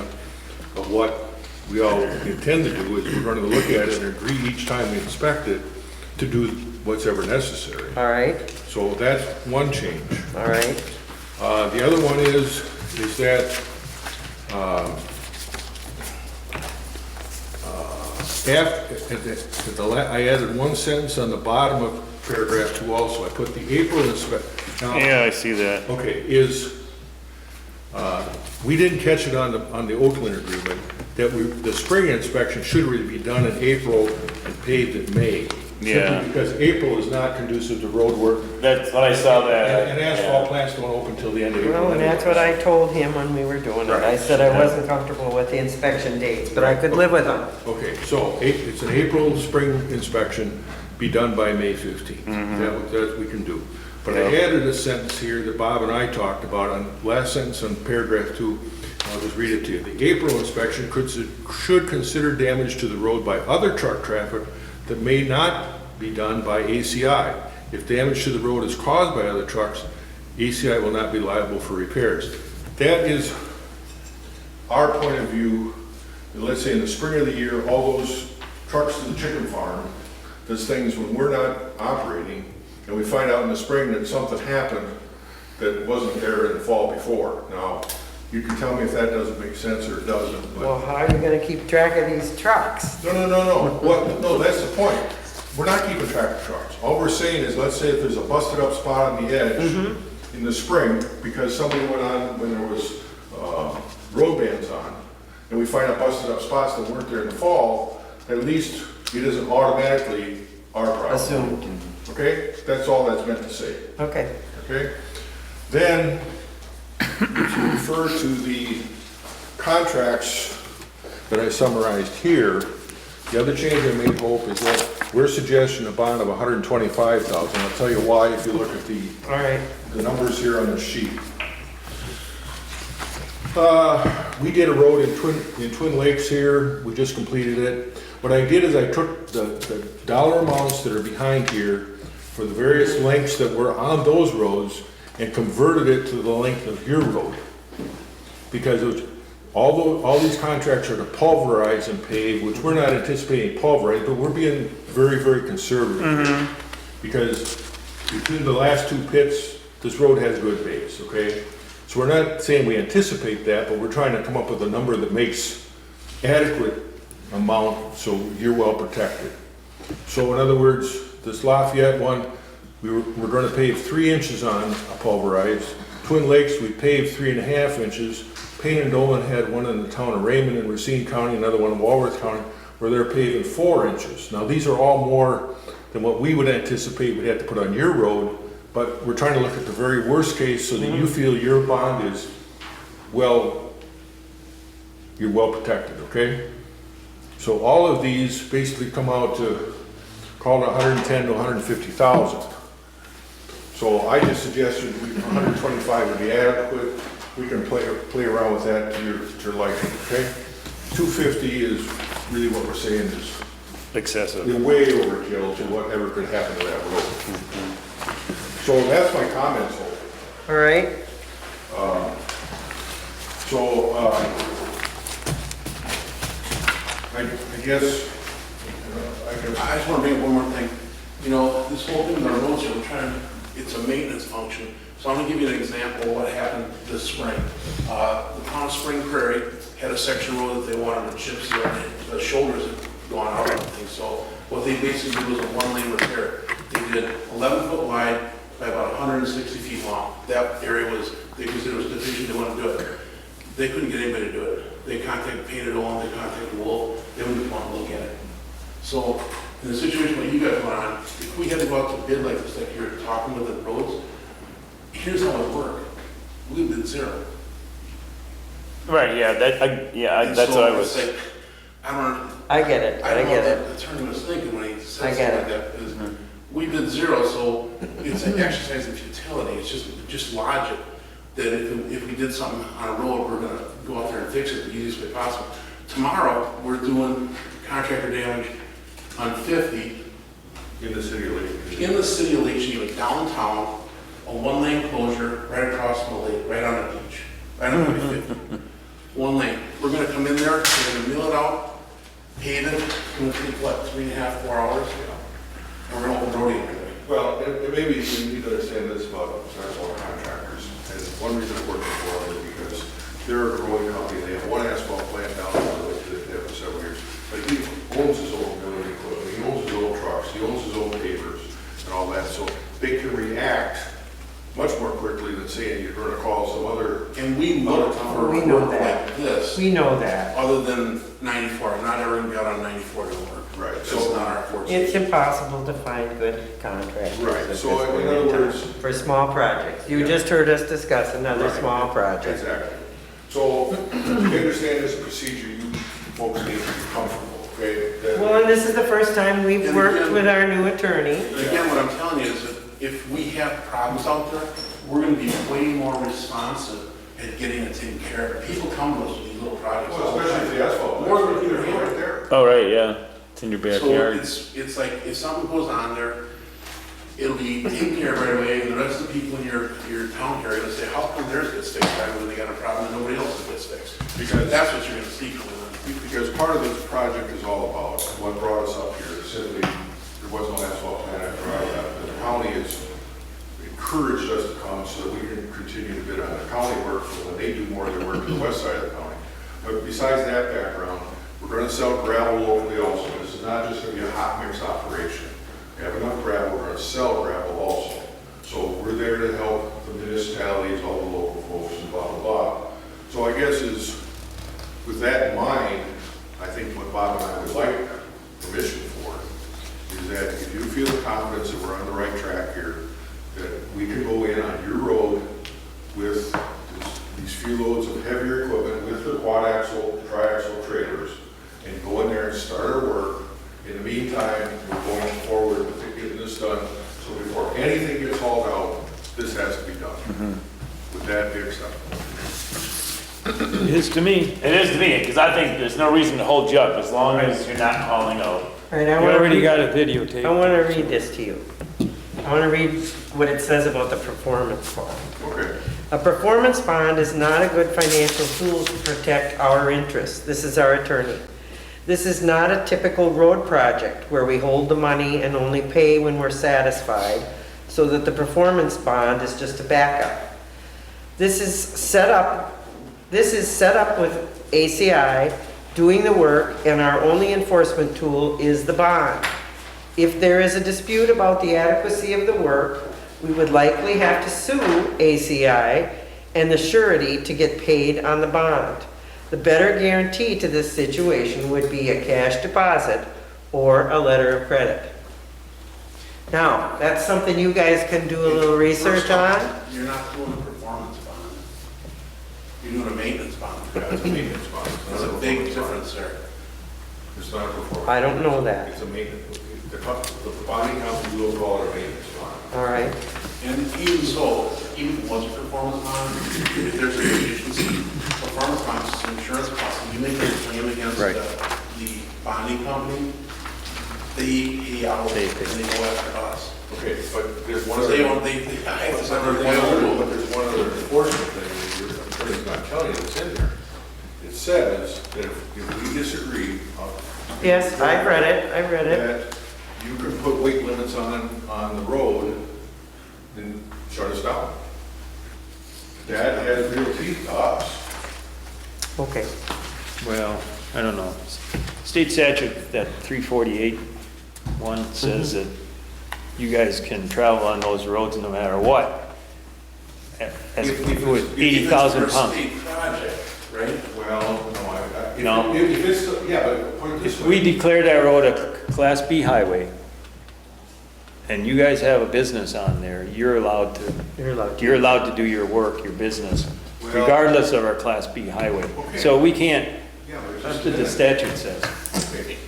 Speaker 9: of what we all intend to do, is we're going to look at it and agree each time we inspect it to do what's ever necessary.
Speaker 1: All right,
Speaker 9: So that's one change.
Speaker 1: all right.
Speaker 9: The other one is that I added one sentence on the bottom of paragraph 2 also. I put the April inspection.
Speaker 2: Yeah, I see that.
Speaker 9: Okay, we didn't catch it on the Oakland agreement, that the spring inspection should really be done in April and paved in May.
Speaker 2: Yeah.
Speaker 9: Simply because April is not conducive to road work,
Speaker 2: That's what I saw that.
Speaker 9: and asphalt plants don't open till the end of April.
Speaker 1: Well, and that's what
Speaker 9: anyway.
Speaker 1: I told him when we were doing it. I said I wasn't comfortable with the inspection dates, but I could live with them.
Speaker 9: Okay, so it's an April spring inspection, be done by May 15th. That we can do. But I added a sentence here that Bob and I talked about on last sentence on paragraph 2. I'll just read it to you. The April inspection should consider damage to the road by other truck traffic that may not be done by ACI. If damage to the road is caused by other trucks, ACI will not be liable for repairs. That is our point of view. Let's say in the spring of the year, all those trucks to the chicken farm, does things when we're not operating, and we find out in the spring that something happened that wasn't there in the fall before. Now, you can tell me if that doesn't make sense or it doesn't, but.
Speaker 1: Well, how are you gonna keep track of these trucks?
Speaker 9: No. No, that's the point. We're not keeping track of trucks. All we're saying is, let's say if there's a busted up spot on the edge in the spring, because somebody went on when there was road bands on, and we find out busted up spots that weren't there in the fall, at least it isn't automatically our problem.
Speaker 1: Assumed.
Speaker 9: Okay? That's all that's meant to say.
Speaker 1: Okay.
Speaker 9: Okay? Then, if you refer to the contracts that I summarized here, the other change I made, Hope, is that we're suggesting a bond of $125,000. I'll tell you why if you look at
Speaker 1: All right.
Speaker 9: the numbers here on the sheet. We did a road in Twin Lakes here. We just completed it. What I did is I took the dollar amounts that are behind here for the various lengths that were on those roads and converted it to the length of your road. Because it was, all these contracts are to pulverize and pave, which we're not anticipating pulverize, but we're being very, very conservative. Because between the last 2 pits, this road has good base, okay? So we're not saying we anticipate that, but we're trying to come up with a number that makes adequate amount so you're well protected. So in other words, this Lafayette one, we're going to pave 3 inches on a pulverized. Twin Lakes, we paved 3.5 inches. Payne and Dolan had one in the town of Raymond in Racine County, another one in Walworth County, where they're paving 4 inches. Now, these are all more than what we would anticipate we'd have to put on your road, but we're trying to look at the very worst case so that you feel your bond is you're well protected, okay? So all of these basically come out to call it 110 to 150,000. So I just suggested 125 would be adequate. We can play around with that to your liking, okay? 250 is really what we're saying is
Speaker 5: Excessive.
Speaker 9: way overkill to whatever could happen to that road. So that's my comments.
Speaker 1: All right.
Speaker 9: I guess.
Speaker 10: I just want to bring up one more thing. You know, this whole thing with our roads here, we're trying to, it's a maintenance function. So I'm going to give you an example of what happened this spring. The town of Spring Prairie had a section road that they wanted to chip seal, and the shoulders had gone out and things. So what they basically did was a 1-lane repair. They did 11 foot wide by about 160 feet long. That area was, they considered it was deficient, they wanted to do it. They couldn't get anybody to do it. They contacted Payne and Dolan, they contacted Wolf, they wouldn't want to look at it. So in the situation where you guys went on, if we had to go out to bid like this, like you're talking with the roads, here's how it would work. we did 0.
Speaker 2: Right, yeah,
Speaker 10: And
Speaker 2: that's
Speaker 10: so
Speaker 2: what I
Speaker 10: it's
Speaker 2: was,
Speaker 10: like, I don't,
Speaker 1: I get it,
Speaker 10: I
Speaker 1: I
Speaker 10: don't know
Speaker 1: get
Speaker 10: what
Speaker 1: it.
Speaker 10: the attorney was thinking when he
Speaker 1: I
Speaker 10: said
Speaker 1: get
Speaker 10: something like that, is we did 0, so it's an exercise in futility, it's just logic, that if we did something on a road, we're gonna go out there and fix it the easiest way possible. Tomorrow, we're doing contractor damage on 50
Speaker 9: In the city of Lake.
Speaker 10: in the city of Lake Geneva, downtown, a one-lane closure right across from the lake, right on the beach, right on the 50. One lane. We're gonna come in there, we're gonna mill it out, pave it, it's gonna take, what, 3.5, 4 hours? And we're gonna open road anyway.
Speaker 9: Well, and maybe you need to understand this about asphalt contractors. And one reason it works for them is because they're a growing company, they have one asphalt plant down there that they've had for several years. But he owns his own building equipment, he owns his own trucks, he owns his own pavers and all that. So they can react much more quickly than saying you're gonna call some other.
Speaker 10: And we look for
Speaker 1: We know
Speaker 10: work
Speaker 1: that.
Speaker 10: like this,
Speaker 1: We know that.
Speaker 10: other than 94. I'm not ever gonna be out on 94 to work.
Speaker 9: Right.
Speaker 10: That's
Speaker 9: So-
Speaker 10: not our forte.
Speaker 1: It's impossible to find good contractors.
Speaker 9: Right,
Speaker 1: at this
Speaker 9: so
Speaker 1: point
Speaker 9: in other
Speaker 1: time
Speaker 9: words-
Speaker 1: For small projects. You
Speaker 9: Yeah.
Speaker 1: just heard us discuss another
Speaker 9: Right.
Speaker 1: small project.
Speaker 9: Exactly. So, you understand this procedure, you folks need to be comfortable, okay? That-
Speaker 1: Well, and this is the first time we've
Speaker 10: And
Speaker 1: worked
Speaker 10: again-
Speaker 1: with our new attorney.
Speaker 10: And again, what I'm telling you is that if we have problems out there, we're gonna be way more responsive at getting it taken care of. People come to us with these little projects.
Speaker 9: Well, especially if the asphalt.
Speaker 10: More than either
Speaker 9: Right
Speaker 10: hand.
Speaker 9: there.
Speaker 2: oh, right, yeah, it's in your
Speaker 10: So
Speaker 2: backyard.
Speaker 10: it's like, if something goes on there, it'll be taken care of right away, and the rest of the people in your town area will say, how come theirs gets fixed right when they got a problem and nobody else's gets fixed? Because that's what you're gonna see from them.
Speaker 9: Because part of this project is all about, what brought us up here, is simply, there was no asphalt plant after I left. The county has encouraged us to come so that we can continue to bid on the county work, so when they do more of their work to the west side of the county. But besides that background, we're gonna sell gravel locally also. This is not just gonna be a hot mix operation. We have enough gravel, we're gonna sell gravel also. So we're there to help the municipalities, all the local folks, and blah, blah, blah. So I guess is, with that in mind, I think what Bob and I would like permission for is that if you feel the confidence that we're on the right track here, that we can go in on your road with these few loads of heavier equipment with the quad axle, tri-axle trailers, and go in there and start our work. In the meantime, we're going forward with getting this done, so before anything gets hauled out, this has to be done. Would that be acceptable?
Speaker 3: It is to me.
Speaker 2: It is to me, because I think there's no reason to hold you up as long as you're not hauling out.
Speaker 1: All right,
Speaker 3: You
Speaker 1: I want
Speaker 3: already
Speaker 1: to,
Speaker 3: got a videotape.
Speaker 1: I want to read this to you. I want to read what it says about the performance bond.
Speaker 9: Okay.
Speaker 1: A performance bond is not a good financial tool to protect our interests. This is our attorney. This is not a typical road project where we hold the money and only pay when we're satisfied, so that the performance bond is just a backup. This is set up with ACI doing the work, and our only enforcement tool is the bond. If there is a dispute about the adequacy of the work, we would likely have to sue ACI and the surety to get paid on the bond. The better guarantee to this situation would be a cash deposit or a letter of credit. Now, that's something you guys can do a little research
Speaker 10: First off,
Speaker 1: on.
Speaker 10: You're not doing a performance bond. You're doing a maintenance bond.
Speaker 9: It's a maintenance bond. It's
Speaker 10: There's
Speaker 9: not
Speaker 10: a
Speaker 9: a
Speaker 10: big
Speaker 9: performance bond.
Speaker 10: difference there.
Speaker 9: It's not a performance.
Speaker 1: I don't know that.
Speaker 9: It's a maintenance, the bonding company will call it a maintenance bond.
Speaker 1: All right.
Speaker 10: And even so, even if it was a performance bond, if there's a deficiency, performance bond is an insurance policy. You make a claim against
Speaker 3: Right.
Speaker 10: the bonding company, they pay out and they go after us.
Speaker 9: Okay, but there's one
Speaker 10: Because
Speaker 9: other.
Speaker 10: they don't, I have to send
Speaker 9: But
Speaker 10: their
Speaker 9: but there's one other enforcement thing that your attorney's not telling you that's in there. It says that if we disagree.
Speaker 1: Yes, I've read it, I've read it.
Speaker 9: That you can put weight limits on the road and shut us down. That has real teeth to us.
Speaker 1: Okay.
Speaker 3: Well, I don't know. State statute, that 348 one says that you guys can travel on those roads no matter what. As with 80,000
Speaker 10: If
Speaker 3: pounds.
Speaker 10: it's a state project, right?
Speaker 9: Well, no,
Speaker 3: No.
Speaker 9: if it's, yeah, but put it this way.
Speaker 3: We declare that road a Class B highway. and you guys have a business on there, you're allowed to do your work, your business,
Speaker 9: Well-
Speaker 3: regardless of our Class B highway. So we can't,
Speaker 9: Yeah, but
Speaker 3: that's
Speaker 9: just
Speaker 3: what the statute says.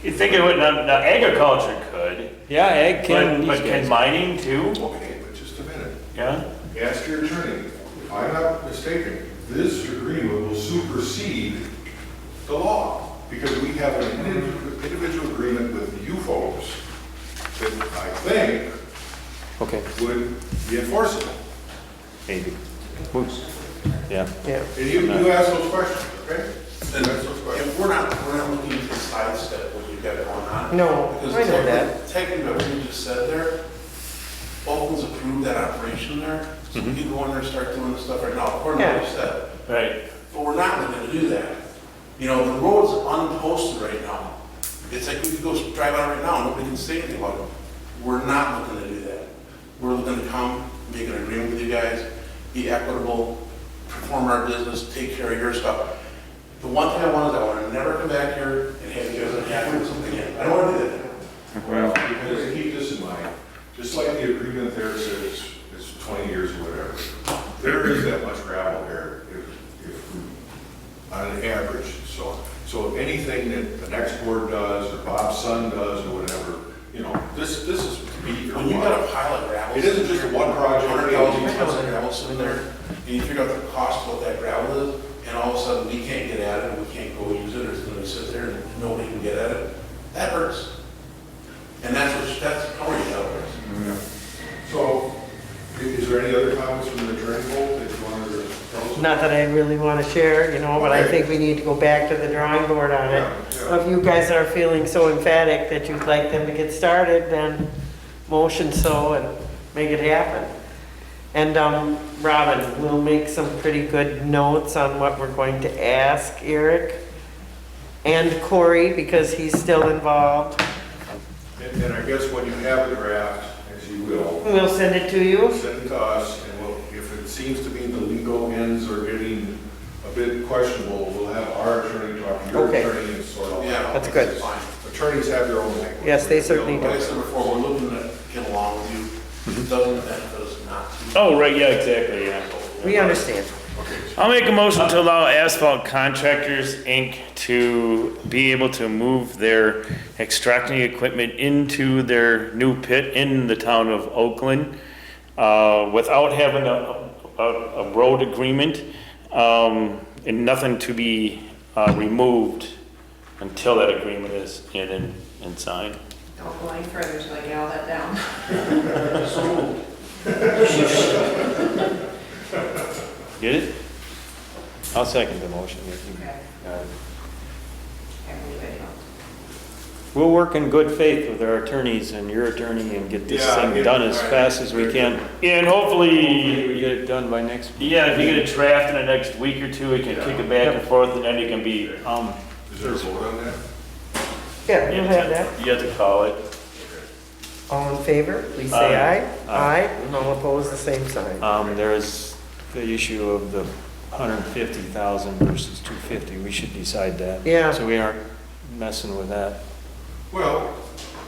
Speaker 2: You think it would, now agriculture could,
Speaker 3: Yeah, ag can,
Speaker 2: but
Speaker 3: these
Speaker 2: can
Speaker 3: guys.
Speaker 2: mining too?
Speaker 9: Okay, but just a minute.
Speaker 2: Yeah?
Speaker 9: Ask your attorney, if I'm not mistaken, this agreement will supersede the law, because we have an individual agreement with you folks that I think
Speaker 3: Okay,
Speaker 9: would be enforceable.
Speaker 3: maybe. Oops. Yeah.
Speaker 1: Yeah.
Speaker 9: And you ask those questions, okay?
Speaker 10: And
Speaker 9: You ask those questions.
Speaker 10: if we're not looking to sidestep what you've got going on.
Speaker 1: No,
Speaker 10: Because
Speaker 1: I know that.
Speaker 10: technically, what you just said there, Oakland's approved that operation there, so we can go in there and start doing the stuff right now, according to what you said.
Speaker 2: Right.
Speaker 10: But we're not looking to do that. You know, the road's unposted right now. It's like we could go drive on it right now, and nobody can say anything about it. We're not looking to do that. We're looking to come, make an agreement with you guys, be equitable, perform our business, take care of your stuff. The one thing I want to never come back here and have you guys unhappy with something again. I don't want to do that.
Speaker 9: Well, because keep this in mind, just like the agreement there says it's 20 years or whatever, there is that much gravel there on an average. So anything that the next board does or Bob's son does or whatever, you know, this is to be your
Speaker 10: When you got a pile of gravel.
Speaker 9: It isn't just one project.
Speaker 10: 100,000 tons of gravel sitting there, and you figure out the cost of what that gravel is, and all of a sudden we can't get at it, we can't go use it, or it's gonna sit there and nobody can get at it. That hurts. And that's how you know.
Speaker 9: So, is there any other comments from the attorney Holt that you wanted to tell us?
Speaker 1: Not that I really want to share, you know, but I think we need to go back to the drawing board on it.
Speaker 9: Yeah.
Speaker 1: If you guys are feeling so emphatic that you'd like them to get started, then motion so and make it happen. And Robin, we'll make some pretty good notes on what we're going to ask Eric and Corey, because he's still involved.
Speaker 9: And I guess when you have a draft, as you will,
Speaker 1: We'll send it to you.
Speaker 9: send it to us, and we'll, if it seems to be the legal ends are getting a bit questionable, we'll have our attorney talk to your
Speaker 1: Okay.
Speaker 9: attorney and sort of.
Speaker 10: Yeah.
Speaker 1: That's good.
Speaker 10: Fine.
Speaker 9: Attorneys have their own language.
Speaker 1: Yes, they certainly
Speaker 10: Like I
Speaker 1: do.
Speaker 10: said before, we're looking to get along with you. It doesn't benefit us not to.
Speaker 2: Oh, right, yeah, exactly, yeah.
Speaker 1: We understand.
Speaker 2: I'll make a motion to allow Asphalt Contractors, Inc. to be able to move their extracting equipment into their new pit in the town of Oakland, without having a road agreement, and nothing to be, removed until that agreement is in and signed.
Speaker 7: Don't go any further till I get all that down.
Speaker 3: Get it? I'll second the motion.
Speaker 7: Okay. Everybody else.
Speaker 3: We'll work in good faith with our attorneys and your attorney and get this
Speaker 9: Yeah,
Speaker 3: thing
Speaker 9: get-
Speaker 3: done as
Speaker 9: all right.
Speaker 3: fast as we can.
Speaker 2: Yeah, and
Speaker 3: Hopefully we
Speaker 2: hopefully,
Speaker 3: get it done by next.
Speaker 2: yeah, if you get a draft in the next week or two, we can kick it back and forth, and then you can be,
Speaker 9: Is there a vote on that?
Speaker 1: Yeah, you'll have that.
Speaker 2: you have to call it.
Speaker 1: All in favor, please say aye.
Speaker 3: Aye.
Speaker 1: Aye. And all opposed, the same sign.
Speaker 3: There's the issue of the 150,000 versus 250. We should decide that.
Speaker 1: Yeah.
Speaker 3: So we aren't messing with that.
Speaker 9: Well,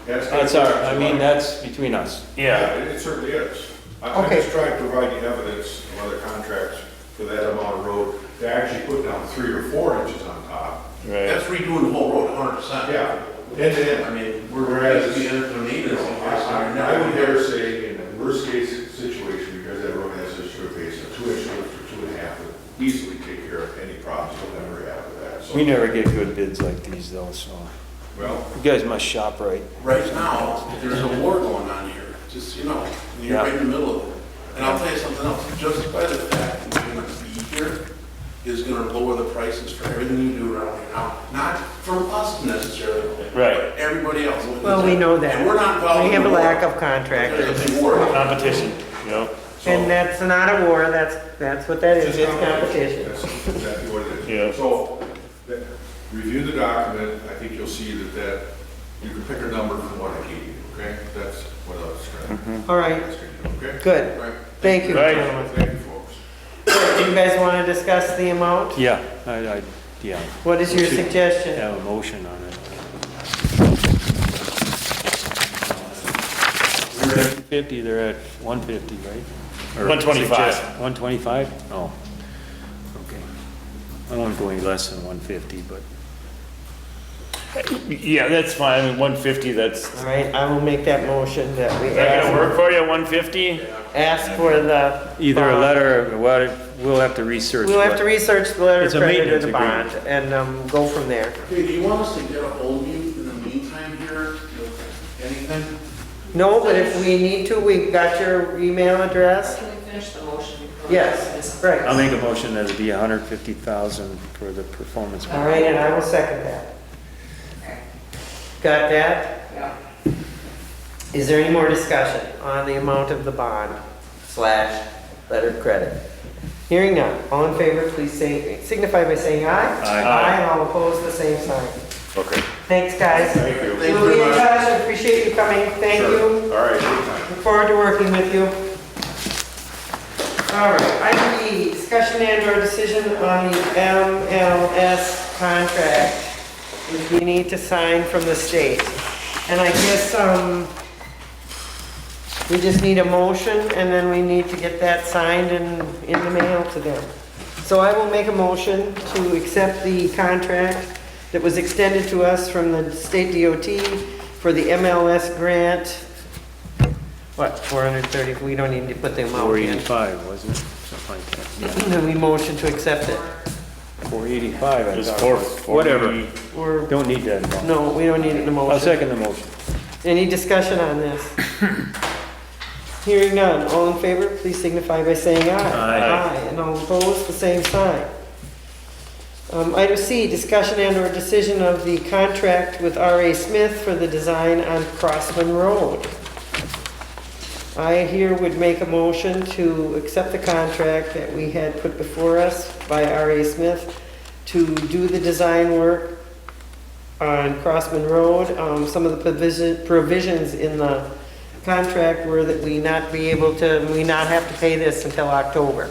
Speaker 3: That's I mean, that's between us.
Speaker 2: Yeah,
Speaker 9: it certainly is. I'm
Speaker 1: Okay.
Speaker 9: just trying to provide you evidence of other contracts for that amount of road. They actually put down 3 or 4 inches on top.
Speaker 2: right.
Speaker 10: That's redoing the whole road 100%.
Speaker 9: Yeah, and then,
Speaker 10: I mean, we're
Speaker 9: Whereas-
Speaker 10: ready to be in the maintenance.
Speaker 9: I would dare say, in the worst case situation, because that road has such a base, a 2-inch lift or 2.5 would easily take care of any problems we'll ever have with that. So,
Speaker 3: We never get good bids like these though, so
Speaker 9: well,
Speaker 3: you guys must shop right.
Speaker 10: Right now, there's a war going on here, just, you know, and you're
Speaker 3: Yeah.
Speaker 10: right in the middle of it. And I'll tell you something else, just by the fact that you're gonna be here is gonna lower the prices for everything you do around here now. Not from us necessarily,
Speaker 2: Right.
Speaker 10: but everybody else.
Speaker 1: Well, we know that.
Speaker 10: And we're not involved in
Speaker 1: We have
Speaker 10: the
Speaker 1: a
Speaker 10: war.
Speaker 1: lack of
Speaker 10: There's
Speaker 1: contractors.
Speaker 10: a big war.
Speaker 2: Competition, you know?
Speaker 1: And that's not a war, that's what that is,
Speaker 9: just
Speaker 1: it's competition.
Speaker 9: That's exactly what it is.
Speaker 2: Yeah.
Speaker 9: So, review the document, I think you'll see that you can pick a number from what I gave you, okay? That's what I was trying
Speaker 1: All right,
Speaker 9: to, okay?
Speaker 1: good.
Speaker 10: Right.
Speaker 1: Thank you,
Speaker 2: Right.
Speaker 1: gentlemen.
Speaker 9: Thank you, folks.
Speaker 1: Do you guys want to discuss the amount?
Speaker 3: Yeah, yeah.
Speaker 1: What is your
Speaker 3: We should
Speaker 1: suggestion?
Speaker 3: Have a motion on it.
Speaker 10: We
Speaker 3: at 50, they're at 150, right? Or
Speaker 2: 125.
Speaker 3: 125? Oh, okay. I won't go any less than 150, but
Speaker 2: Yeah, that's fine, I mean, 150, that's,
Speaker 1: All right, I will make that motion that we
Speaker 2: is that gonna
Speaker 1: ask,
Speaker 2: work for you, 150?
Speaker 1: ask for the.
Speaker 3: either a
Speaker 1: bond.
Speaker 3: letter, or what, we'll have to research.
Speaker 1: We'll have
Speaker 3: what-
Speaker 1: to research the letter of
Speaker 3: It's a
Speaker 1: credit or
Speaker 3: maintenance
Speaker 1: the bond
Speaker 3: agreement.
Speaker 1: and go from there.
Speaker 10: Okay, do you want us to get a hold of you in the meantime here, with anything?
Speaker 1: No, but if we need to, we've got your email address.
Speaker 7: Can we finish the motion before?
Speaker 1: Yes, right.
Speaker 3: I'll make a motion that it be 150,000 for the performance.
Speaker 1: All right, and I will second that. Got that?
Speaker 7: Yeah.
Speaker 1: Is there any more discussion on the amount of the bond / letter of credit? Hearing none, all in favor, please signify by saying aye.
Speaker 3: Aye.
Speaker 1: And all opposed, the same sign.
Speaker 2: Okay.
Speaker 1: Thanks, guys.
Speaker 9: Thank you.
Speaker 10: Thank you
Speaker 1: We'll be
Speaker 10: very
Speaker 1: in
Speaker 10: much.
Speaker 1: touch, I appreciate you coming, thank you.
Speaker 9: All right, anytime.
Speaker 1: Look forward to working with you. All right, item B, discussion and or decision on the MLS contract, which we need to sign from the state. And I guess, we just need a motion and then we need to get that signed and in the mail to them. So I will make a motion to accept the contract that was extended to us from the state DOT for the MLS grant. What, 430, we don't need to put the amount in.
Speaker 3: 485, wasn't it? Something like that.
Speaker 1: Then we motion to accept it.
Speaker 3: 485, I
Speaker 2: It's
Speaker 3: thought.
Speaker 2: four,
Speaker 3: Whatever.
Speaker 1: Or,
Speaker 3: Don't need that involved.
Speaker 1: no, we don't need it in the
Speaker 3: I'll
Speaker 1: motion.
Speaker 3: second the motion.
Speaker 1: Any discussion on this? Hearing none, all in favor, please signify by saying aye.
Speaker 3: Aye.
Speaker 1: And all opposed, the same sign. Item C, discussion and or decision of the contract with R.A. Smith for the design on Crossman Road. I here would make a motion to accept the contract that we had put before us by R.A. Smith to do the design work on Crossman Road. Some of the provisions in the contract were that we not have to pay this until October.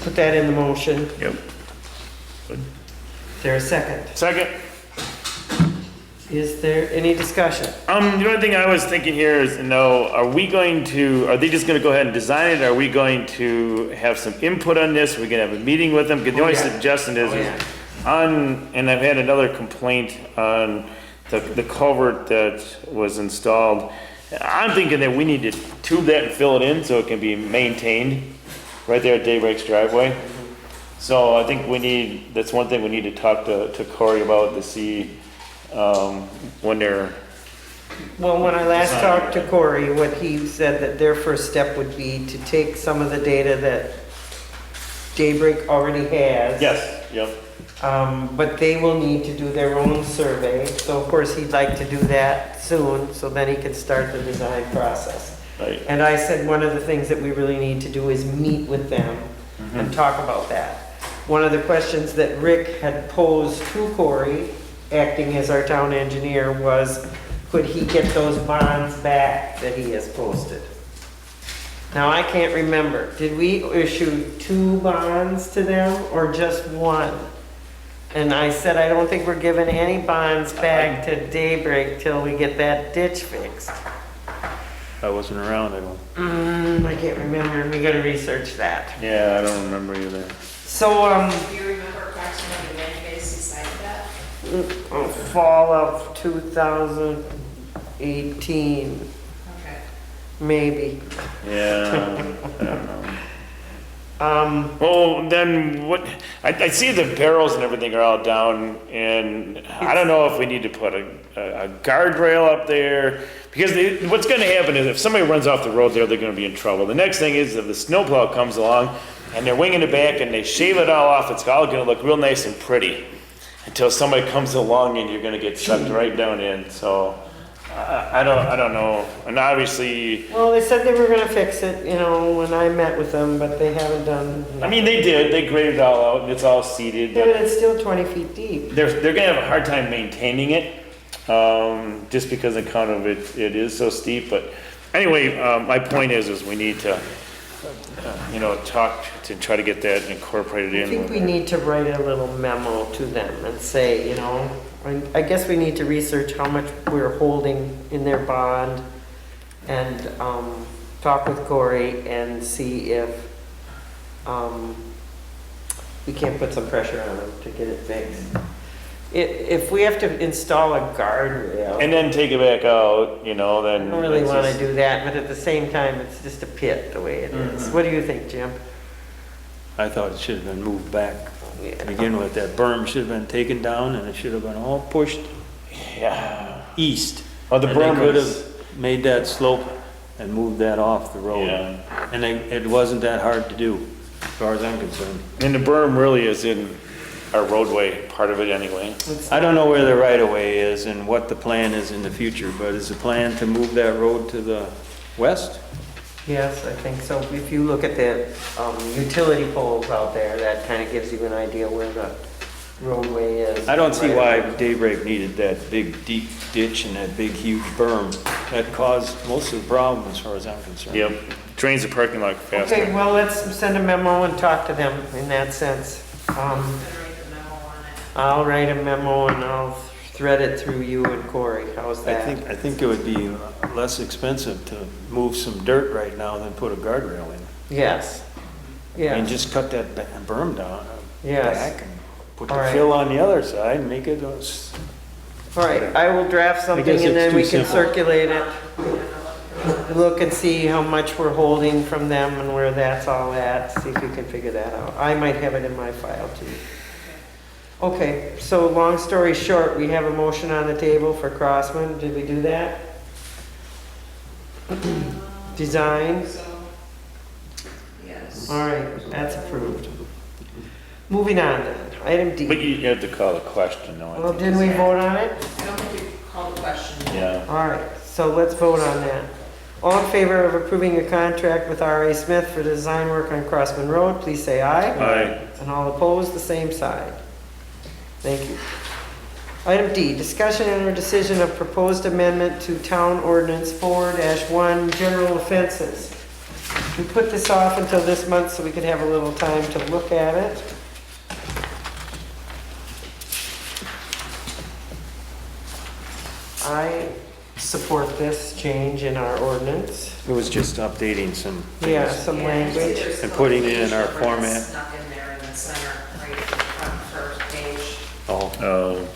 Speaker 1: Put that in the motion.
Speaker 2: Yep.
Speaker 1: Is there a second?
Speaker 2: Second.
Speaker 1: Is there any discussion?
Speaker 2: The only thing I was thinking here is, are they just gonna go ahead and design it? Are we going to have some input on this? We're gonna have a meeting with them? Because the
Speaker 1: Oh,
Speaker 2: only
Speaker 1: yeah.
Speaker 2: suggestion is,
Speaker 1: Oh, yeah.
Speaker 2: and I've had another complaint on the culvert that was installed. I'm thinking that we need to tube that and fill it in so it can be maintained right there at Daybreak's driveway. So I think that's one thing we need to talk to Corey about to see, when they're,
Speaker 1: Well, when I last talked to Corey, what he said that their first step would be to take some of the data that Daybreak already has.
Speaker 2: yes, yep.
Speaker 1: But they will need to do their own survey, so of course he'd like to do that soon, so then he can start the design process.
Speaker 2: Right.
Speaker 1: And I said one of the things that we really need to do is meet with them and talk about that. One of the questions that Rick had posed to Corey, acting as our town engineer, was could he get those bonds back that he has posted? Now, I can't remember, did we issue 2 bonds to them or just 1? And I said, I don't think we're giving any bonds back to Daybreak till we get that ditch fixed.
Speaker 3: I wasn't around, I don't.
Speaker 1: I can't remember, we gotta research that.
Speaker 2: Yeah, I don't remember either.
Speaker 1: So,
Speaker 7: Do you remember approximately when you guys decided that?
Speaker 1: fall of 2018,
Speaker 7: Okay.
Speaker 1: maybe.
Speaker 2: Yeah, I don't know.
Speaker 1: Um,
Speaker 2: Well, then what, I see the barrels and everything are all down, and I don't know if we need to put a guardrail up there, because what's gonna happen is if somebody runs off the road there, they're gonna be in trouble. The next thing is if the snowplow comes along and they're winging it back and they shave it all off, it's all gonna look real nice and pretty until somebody comes along and you're gonna get sucked right down in, so I don't know. And obviously,
Speaker 1: well, they said they were gonna fix it, when I met with them, but they haven't done.
Speaker 2: I mean, they graded it all out and it's all seeded,
Speaker 1: Yeah,
Speaker 2: but
Speaker 1: but it's still 20 feet deep.
Speaker 2: they're gonna have a hard time maintaining it, just because of kind of it is so steep, but anyway, my point is we need to, talk to try to get that incorporated
Speaker 1: I
Speaker 2: in.
Speaker 1: think we need to write a little memo to them and say, I guess we need to research how much we're holding in their bond and talk with Corey and see if we can't put some pressure on him to get it fixed. If we have to install a guardrail,
Speaker 2: And then take it back out, you know,
Speaker 1: I
Speaker 2: then.
Speaker 1: don't really
Speaker 2: it's
Speaker 1: want to
Speaker 2: just-
Speaker 1: do that, but at the same time, it's just a pit the way it is. What do you think, Jim?
Speaker 3: I thought it should have been moved back
Speaker 1: Yeah.
Speaker 3: to begin with. That berm should have been taken down and it should have been all pushed
Speaker 2: Yeah.
Speaker 3: east.
Speaker 2: Oh, the
Speaker 3: And they
Speaker 2: berm
Speaker 3: could
Speaker 2: is,
Speaker 3: have made that slope and moved that off the road.
Speaker 2: Yeah.
Speaker 3: And it wasn't that hard to do, as far as I'm concerned.
Speaker 2: and the berm really is in our roadway, part of it anyway.
Speaker 3: I don't know where the right of way is and what the plan is in the future, but is the plan to move that road to the west?
Speaker 1: Yes, I think so. If you look at the utility poles out there, that kind of gives you an idea where the roadway is.
Speaker 3: I don't see
Speaker 1: Right.
Speaker 3: why Daybreak needed that big deep ditch and that big huge berm. That caused most of the problem as far as I'm concerned.
Speaker 2: Yep, drains the parking lot
Speaker 1: Okay,
Speaker 2: faster.
Speaker 1: well, let's send a memo and talk to them in that sense.
Speaker 7: I'm gonna write the memo on it.
Speaker 1: I'll write a memo and I'll thread it through you and Corey. How's
Speaker 3: I
Speaker 1: that?
Speaker 3: think it would be less expensive to move some dirt right now than put a guardrail in.
Speaker 1: Yes.
Speaker 3: I mean,
Speaker 1: Yeah.
Speaker 3: just cut that berm down,
Speaker 1: Yes.
Speaker 3: back, and put
Speaker 1: All
Speaker 3: the
Speaker 1: right.
Speaker 3: fill on the other side and make it a
Speaker 1: All right, I will draft something
Speaker 3: guess
Speaker 1: and
Speaker 3: it's
Speaker 1: then
Speaker 3: too
Speaker 1: we can
Speaker 3: simple.
Speaker 1: circulate it. Look and see how much we're holding from them and where that's all at. See if you can figure that out. I might have it in my file too. Okay, so long story short, we have a motion on the table for Crossman. Did we do that? Design?
Speaker 7: So, yes.
Speaker 1: All right, that's approved. Moving on then, item
Speaker 2: But
Speaker 1: D.
Speaker 2: you have to call the question, though. I
Speaker 1: Well,
Speaker 2: think.
Speaker 1: didn't we vote on it?
Speaker 7: I don't think you called the question.
Speaker 2: Yeah.
Speaker 1: All right, so let's vote on that. All in favor of approving a contract with R.A. Smith for design work on Crossman Road, please say aye.
Speaker 2: Aye.
Speaker 1: And all opposed, the same side. Thank you. Item D, discussion and or decision of proposed amendment to Town Ordinance 4-1, general offenses. We put this off until this month so we could have a little time to look at it. I support this change in our ordinance.
Speaker 3: It was just updating some
Speaker 1: Yeah,
Speaker 3: things.
Speaker 1: some
Speaker 7: Yeah,
Speaker 1: language.
Speaker 7: there's
Speaker 3: And
Speaker 7: a
Speaker 3: putting
Speaker 7: little
Speaker 3: it in our
Speaker 7: page number that's
Speaker 3: format.
Speaker 7: Snuck in there in the center, right in the front first page.
Speaker 3: Oh,
Speaker 2: Oh,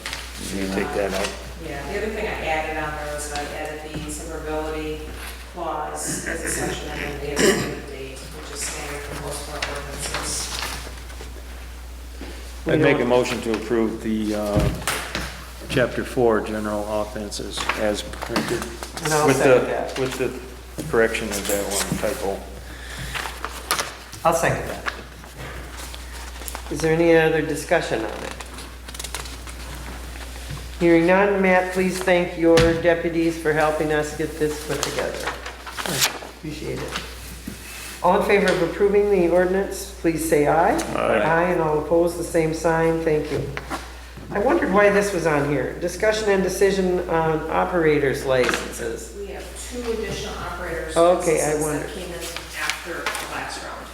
Speaker 3: you take that out.
Speaker 7: Yeah, the other thing I added on there was I added the severability clause as a section and then the effective date, which is standard for most of our ordinances.
Speaker 1: We
Speaker 3: I'd make a
Speaker 1: don't-
Speaker 3: motion to approve the Chapter 4, general offenses as printed.
Speaker 1: And I'll
Speaker 3: With
Speaker 1: second
Speaker 3: the
Speaker 1: that.
Speaker 3: With the correction of that one typo.
Speaker 1: I'll second that. Is there any other discussion on it? Hearing none, Matt, please thank your deputies for helping us get this put together. Appreciate it. All in favor of approving the ordinance, please say aye.
Speaker 2: Aye.
Speaker 1: And all opposed, the same sign. Thank you. I wondered why this was on here. Discussion and decision on operators licenses.
Speaker 7: We have 2 additional operators.
Speaker 1: Okay, I
Speaker 7: licenses
Speaker 1: wondered.
Speaker 7: That came in after the last round.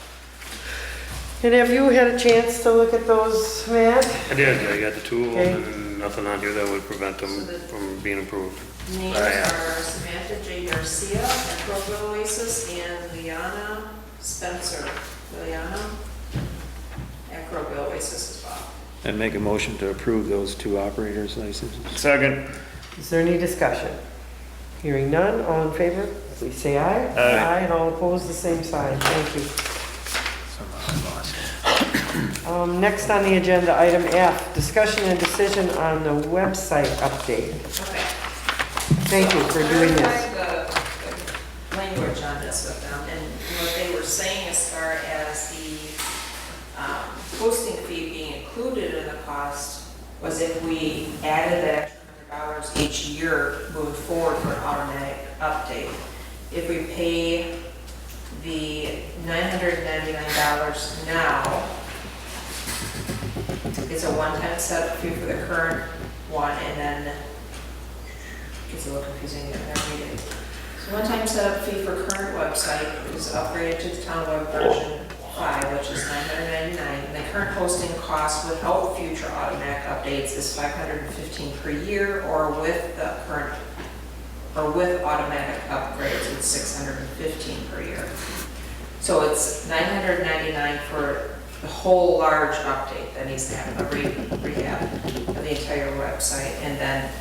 Speaker 1: And have you had a chance to look at those, Matt?
Speaker 5: I did, I got the two of
Speaker 1: Okay.
Speaker 5: them, and nothing on here that would prevent them
Speaker 7: So the-
Speaker 5: from being approved.
Speaker 7: Names are Samantha J. Garcia at Crowville Oasis and Liana Spencer. Liana at Crowville Oasis as well.
Speaker 3: And make a motion to approve those 2 operators licenses.
Speaker 2: second.
Speaker 1: Is there any discussion? Hearing none, all in favor, please say aye.
Speaker 2: Aye.
Speaker 1: And all opposed, the same sign. Thank you. Next on the agenda, item F, discussion and decision on the website update.
Speaker 7: Okay.
Speaker 1: Thank you for doing this.
Speaker 7: Clarified the language on this with them, and what they were saying as far as the posting fee being included in the cost was if we added that extra $100 each year moving forward for automatic update. If we pay the $999 now, it's a one-time setup fee for the current one, and then it gets a little confusing in there reading. So one-time setup fee for current website is upgraded to the town web version 5, which is $999. And the current hosting cost without future automatic updates is $515 per year, or with the current or with automatic upgrades, it's 615 per year. So it's 999 for the whole large update that needs to happen, a rehab of the entire website. And then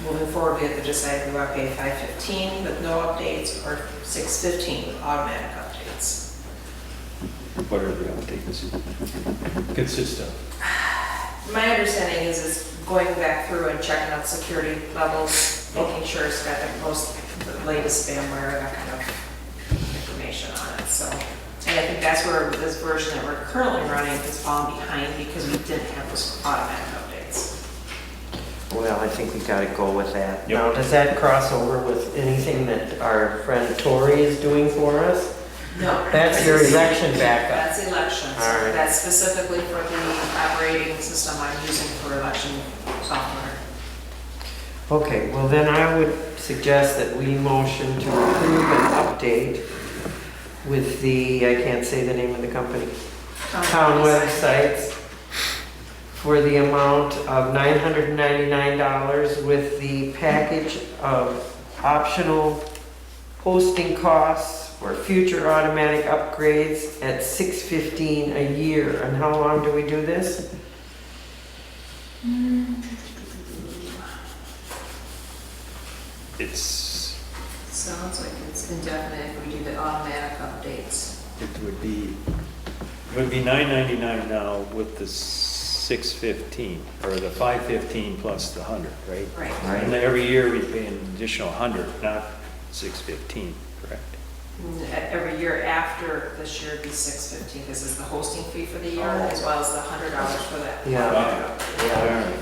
Speaker 7: moving forward, we have to decide if we want to pay 515 with no updates or 615 with automatic updates.
Speaker 3: What are the updates consist of?
Speaker 7: My understanding is it's going back through and checking out security levels, making sure it's got the latest spamware, that kind of information on it. So, and I think that's where this version that we're currently running is falling behind because we didn't have those automatic updates.
Speaker 1: Well, I think we gotta go with that.
Speaker 3: Yep.
Speaker 1: Now, does that cross over with anything that our friend Tori is doing for us?
Speaker 7: No.
Speaker 1: That's your election backup.
Speaker 7: That's elections.
Speaker 1: All right.
Speaker 7: That's specifically for the operating system I'm using for election software.
Speaker 1: Okay, well then I would suggest that we motion to approve an update with the, I can't say the name of the company, town websites for the amount of $999 with the package of optional hosting costs for future automatic upgrades at $615 a year. And how long do we do this?
Speaker 3: It's,
Speaker 7: Sounds like it's indefinite if we do the automatic updates.
Speaker 3: it would be $999 now with the 615, or the 515 plus the 100, right?
Speaker 7: Right.
Speaker 3: And every year we pay an additional 100, not 615, correct?
Speaker 7: Every year after this year would be 615, because it's the hosting fee for the year, as well as the $100 for that.
Speaker 1: Yeah.
Speaker 3: All right.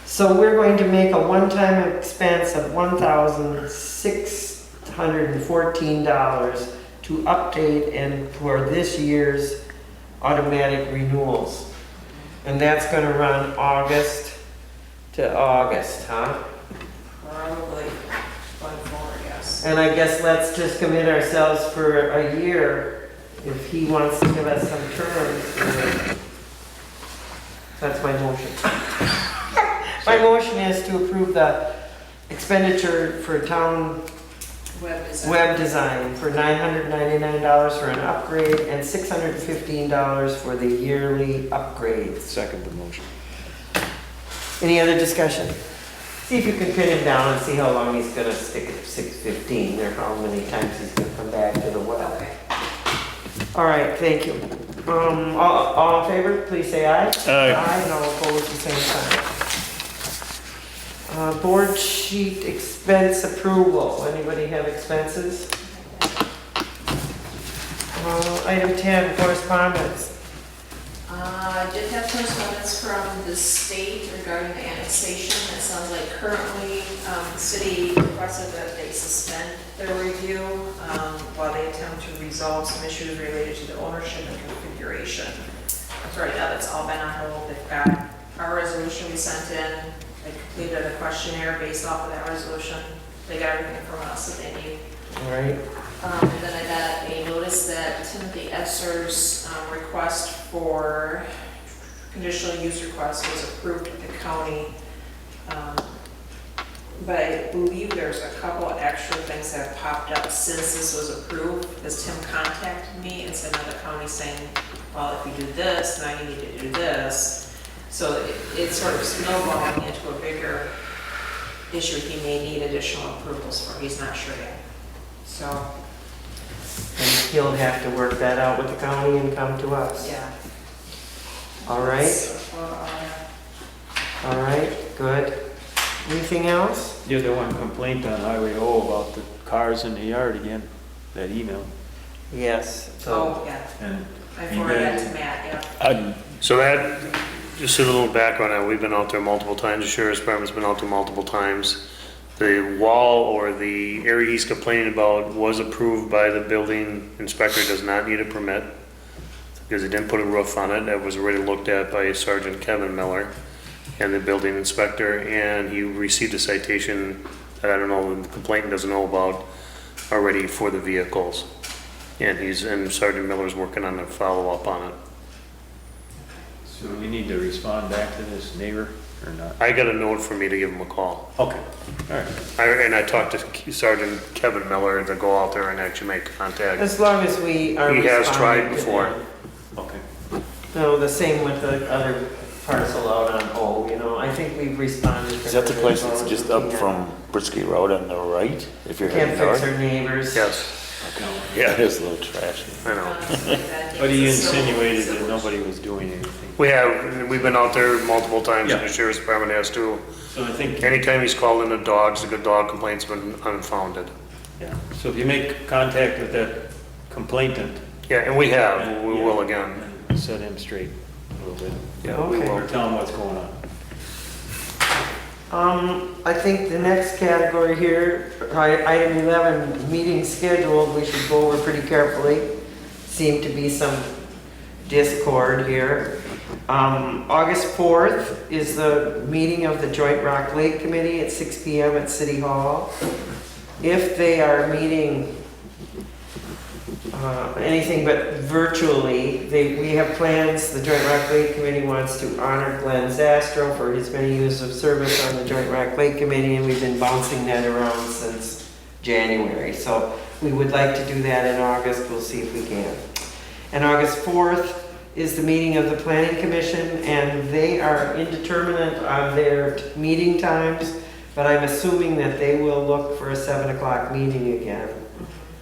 Speaker 1: So we're going to make a one-time expense of $1,614 to update and for this year's automatic renewals. And that's gonna run August to August, huh?
Speaker 7: Probably going forward, yes.
Speaker 1: And I guess let's just commit ourselves for a year if he wants to give us some terms. That's my motion. My motion is to approve the expenditure for town web design for $999 for an upgrade and $615 for the yearly upgrades.
Speaker 3: Second the motion.
Speaker 1: Any other discussion? See if you can pin him down and see how long he's gonna stick at 615 or how many times he's gonna come back to the well.
Speaker 7: Okay.
Speaker 1: All right, thank you. All in favor, please say aye.
Speaker 2: Aye.
Speaker 1: Aye, and all opposed, the same sign. Board sheet expense approval. Anybody have expenses? Item 10, correspondence.
Speaker 7: I did have correspondence from the state regarding the annexation. It sounds like currently the city requested that they suspend their review while they attempt to resolve some issues related to the ownership and configuration. Right now, that's all been on hold. They've got our resolution we sent in. They completed a questionnaire based off of that resolution. They got everything from us that they need.
Speaker 1: All right.
Speaker 7: Then I got a notice that Timothy Esser's request for conditional use request was approved at the county. But I believe there's a couple of extra things that have popped up since this was approved, because Tim contacted me and said, no, the county's saying, well, if you do this, now you need to do this. So it's sort of snowballing into a bigger issue he may need additional approvals for. He's not sure yet. So,
Speaker 1: And he'll have to work that out with the county and come to us.
Speaker 7: yeah.
Speaker 1: All right,
Speaker 7: So,
Speaker 1: all right, good. Anything else?
Speaker 3: The other one complaint on Highway O about the cars in the yard again, that email.
Speaker 1: Yes, so,
Speaker 7: oh, yeah.
Speaker 3: And
Speaker 7: I forwarded that to Matt, yeah.
Speaker 5: So that, just a little background, we've been out there multiple times, the sheriff's department's been out there multiple times. The wall or the area he's complaining about was approved by the building inspector, does not need a permit, because he didn't put a roof on it. That was already looked at by Sergeant Kevin Miller and the building inspector, and he received a citation that I don't know, the complainant doesn't know about already for the vehicles. And Sergeant Miller's working on a follow-up on it.
Speaker 3: so we need to respond back to this neighbor. or not?
Speaker 5: I got a note for me to give him a call.
Speaker 3: Okay, all right.
Speaker 5: And I talked to Sergeant Kevin Miller to go out there and actually make contact.
Speaker 1: As long as we are
Speaker 5: He has
Speaker 1: responding
Speaker 5: tried
Speaker 1: to
Speaker 5: before.
Speaker 1: them.
Speaker 3: Okay.
Speaker 1: No, the same with the other parcel out on O, you know, I think we've responded.
Speaker 2: Is that the place that's just up from Brisky Road on the right, if you're
Speaker 1: Can't
Speaker 2: heading
Speaker 1: fix
Speaker 2: north?
Speaker 1: our neighbors.
Speaker 5: Yes,
Speaker 2: Yeah, it is a little trashy.
Speaker 5: I know.
Speaker 3: But he insinuated that nobody was doing anything.
Speaker 5: We've been out there multiple times, and
Speaker 3: Yeah.
Speaker 5: the sheriff's department has too.
Speaker 3: So I think,
Speaker 5: Anytime he's called in the dogs, the dog complaint's been unfounded.
Speaker 3: yeah, so if you make contact with that complainant.
Speaker 5: Yeah, and we have, we will again.
Speaker 3: and Set him straight a little bit.
Speaker 5: Yeah, we
Speaker 1: Okay.
Speaker 5: will.
Speaker 3: Or tell him what's going on.
Speaker 1: I think the next category here, item 11, meeting scheduled, we should go over pretty carefully. Seem to be some discord here. August 4th is the meeting of the Joint Rock Lake Committee at 6 PM at City Hall. If they are meeting anything but virtually, we have plans, the Joint Rock Lake Committee wants to honor Glenn Zastro for his many years of service on the Joint Rock Lake Committee, and we've been bouncing that around since January. So we would like to do that in August, we'll see if we can. And August 4th is the meeting of the Planning Commission, and they are indeterminate on their meeting times, but I'm assuming that they will look for a 7 o'clock meeting again.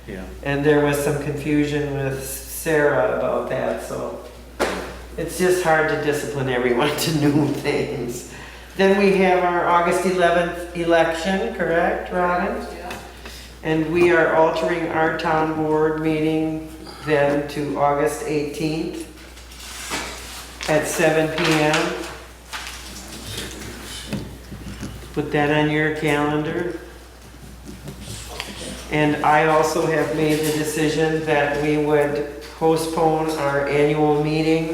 Speaker 3: Yeah.
Speaker 1: And there was some confusion with Sarah about that, so it's just hard to discipline everyone to new things. Then we have our August 11th election, correct, Robin?
Speaker 7: Yeah.
Speaker 1: And we are altering our town board meeting then to August 18th at 7 PM. Put that on your calendar. And I also have made the decision that we would postpone our annual meeting,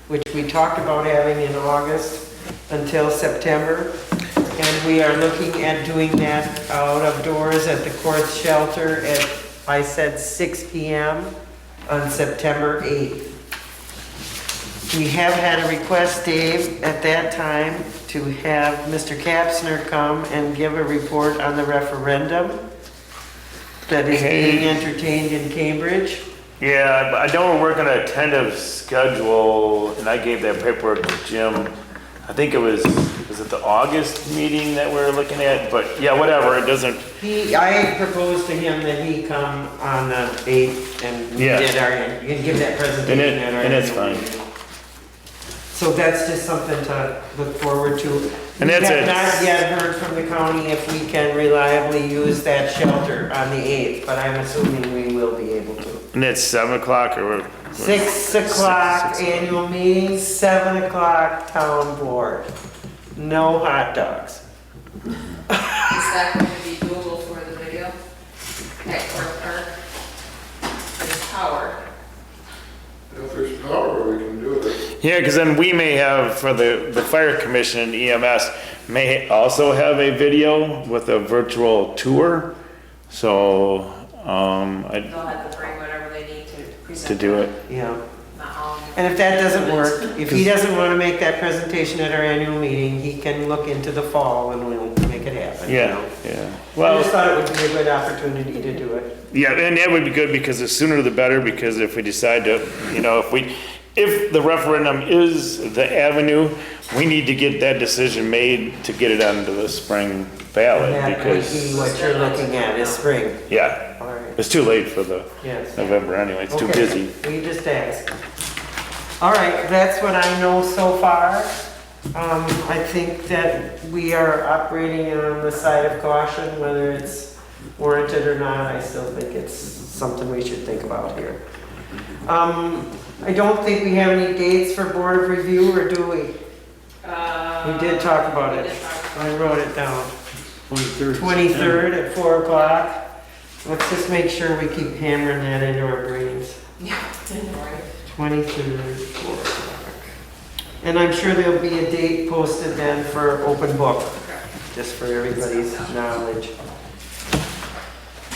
Speaker 1: which we talked about having in August, until September. And we are looking at doing that out of doors at the Courts Shelter at, I said 6 PM on September 8th. We have had a request, Dave, at that time, to have Mr. Kapsner come and give a report on the referendum that is being entertained in Cambridge.
Speaker 2: Yeah, but I know we're working a tentative schedule, and I gave that paperwork to Jim. I think it was it the August meeting that we're looking at? But yeah, whatever, it doesn't,
Speaker 1: I proposed to him that he come on the 8th and we
Speaker 2: Yeah.
Speaker 1: did and give that presentation at our
Speaker 2: and it's
Speaker 1: annual
Speaker 2: fine.
Speaker 1: meeting. So that's just something to look forward to.
Speaker 2: And
Speaker 1: We
Speaker 2: that's
Speaker 1: have
Speaker 2: it.
Speaker 1: not yet heard from the county if we can reliably use that shelter on the 8th, but I'm assuming we will be able to.
Speaker 2: and it's 7 o'clock or?
Speaker 1: 6 o'clock annual meeting, 7 o'clock town board. No hot dogs.
Speaker 7: Is that going to be doable for the video? At Corp Park? There's power.
Speaker 9: If there's power, we can do it.
Speaker 2: Yeah, because then we may have, for the fire commission, EMS, may also have a video with a virtual tour. So,
Speaker 7: They'll have to bring whatever they need to present.
Speaker 2: to do it.
Speaker 1: Yeah.
Speaker 7: Not all.
Speaker 1: And if that doesn't work, if he doesn't want to make that presentation at our annual meeting, he can look into the fall and we'll make it happen. you
Speaker 2: Yeah,
Speaker 1: know?
Speaker 2: yeah.
Speaker 1: I
Speaker 2: Well,
Speaker 1: just thought it would be a good opportunity to do it.
Speaker 2: yeah, and that would be good because the sooner the better, because if we decide to, if the referendum is the avenue, we need to get that decision made to get it onto the spring
Speaker 1: And
Speaker 2: ballot
Speaker 1: that would be
Speaker 2: because,
Speaker 1: what you're looking at, is spring.
Speaker 2: yeah,
Speaker 1: All right,
Speaker 2: it's too late for the
Speaker 1: yes.
Speaker 2: November anyway, it's too
Speaker 1: Okay,
Speaker 2: busy.
Speaker 1: We just asked. All right, that's what I know so far. I think that we are operating on the side of caution, whether it's warranted or not. I still think it's something we should think about here. I don't think we have any dates for board of review, or do we? We did talk about it. I wrote it down.
Speaker 3: 23rd.
Speaker 1: 23rd at 4 o'clock. Let's just make sure we keep hammering that into our brains.
Speaker 7: Yeah, right.
Speaker 1: 23rd, 4 o'clock. And I'm sure there'll be a date posted then for open book, just for everybody's knowledge.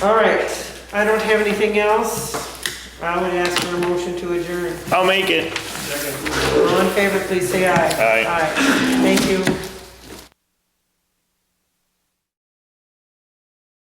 Speaker 1: All right, I don't have anything else. I would ask for a motion to adjourn.
Speaker 2: I'll make it.
Speaker 1: All in favor, please say aye.
Speaker 2: Aye.
Speaker 1: Aye. Thank you.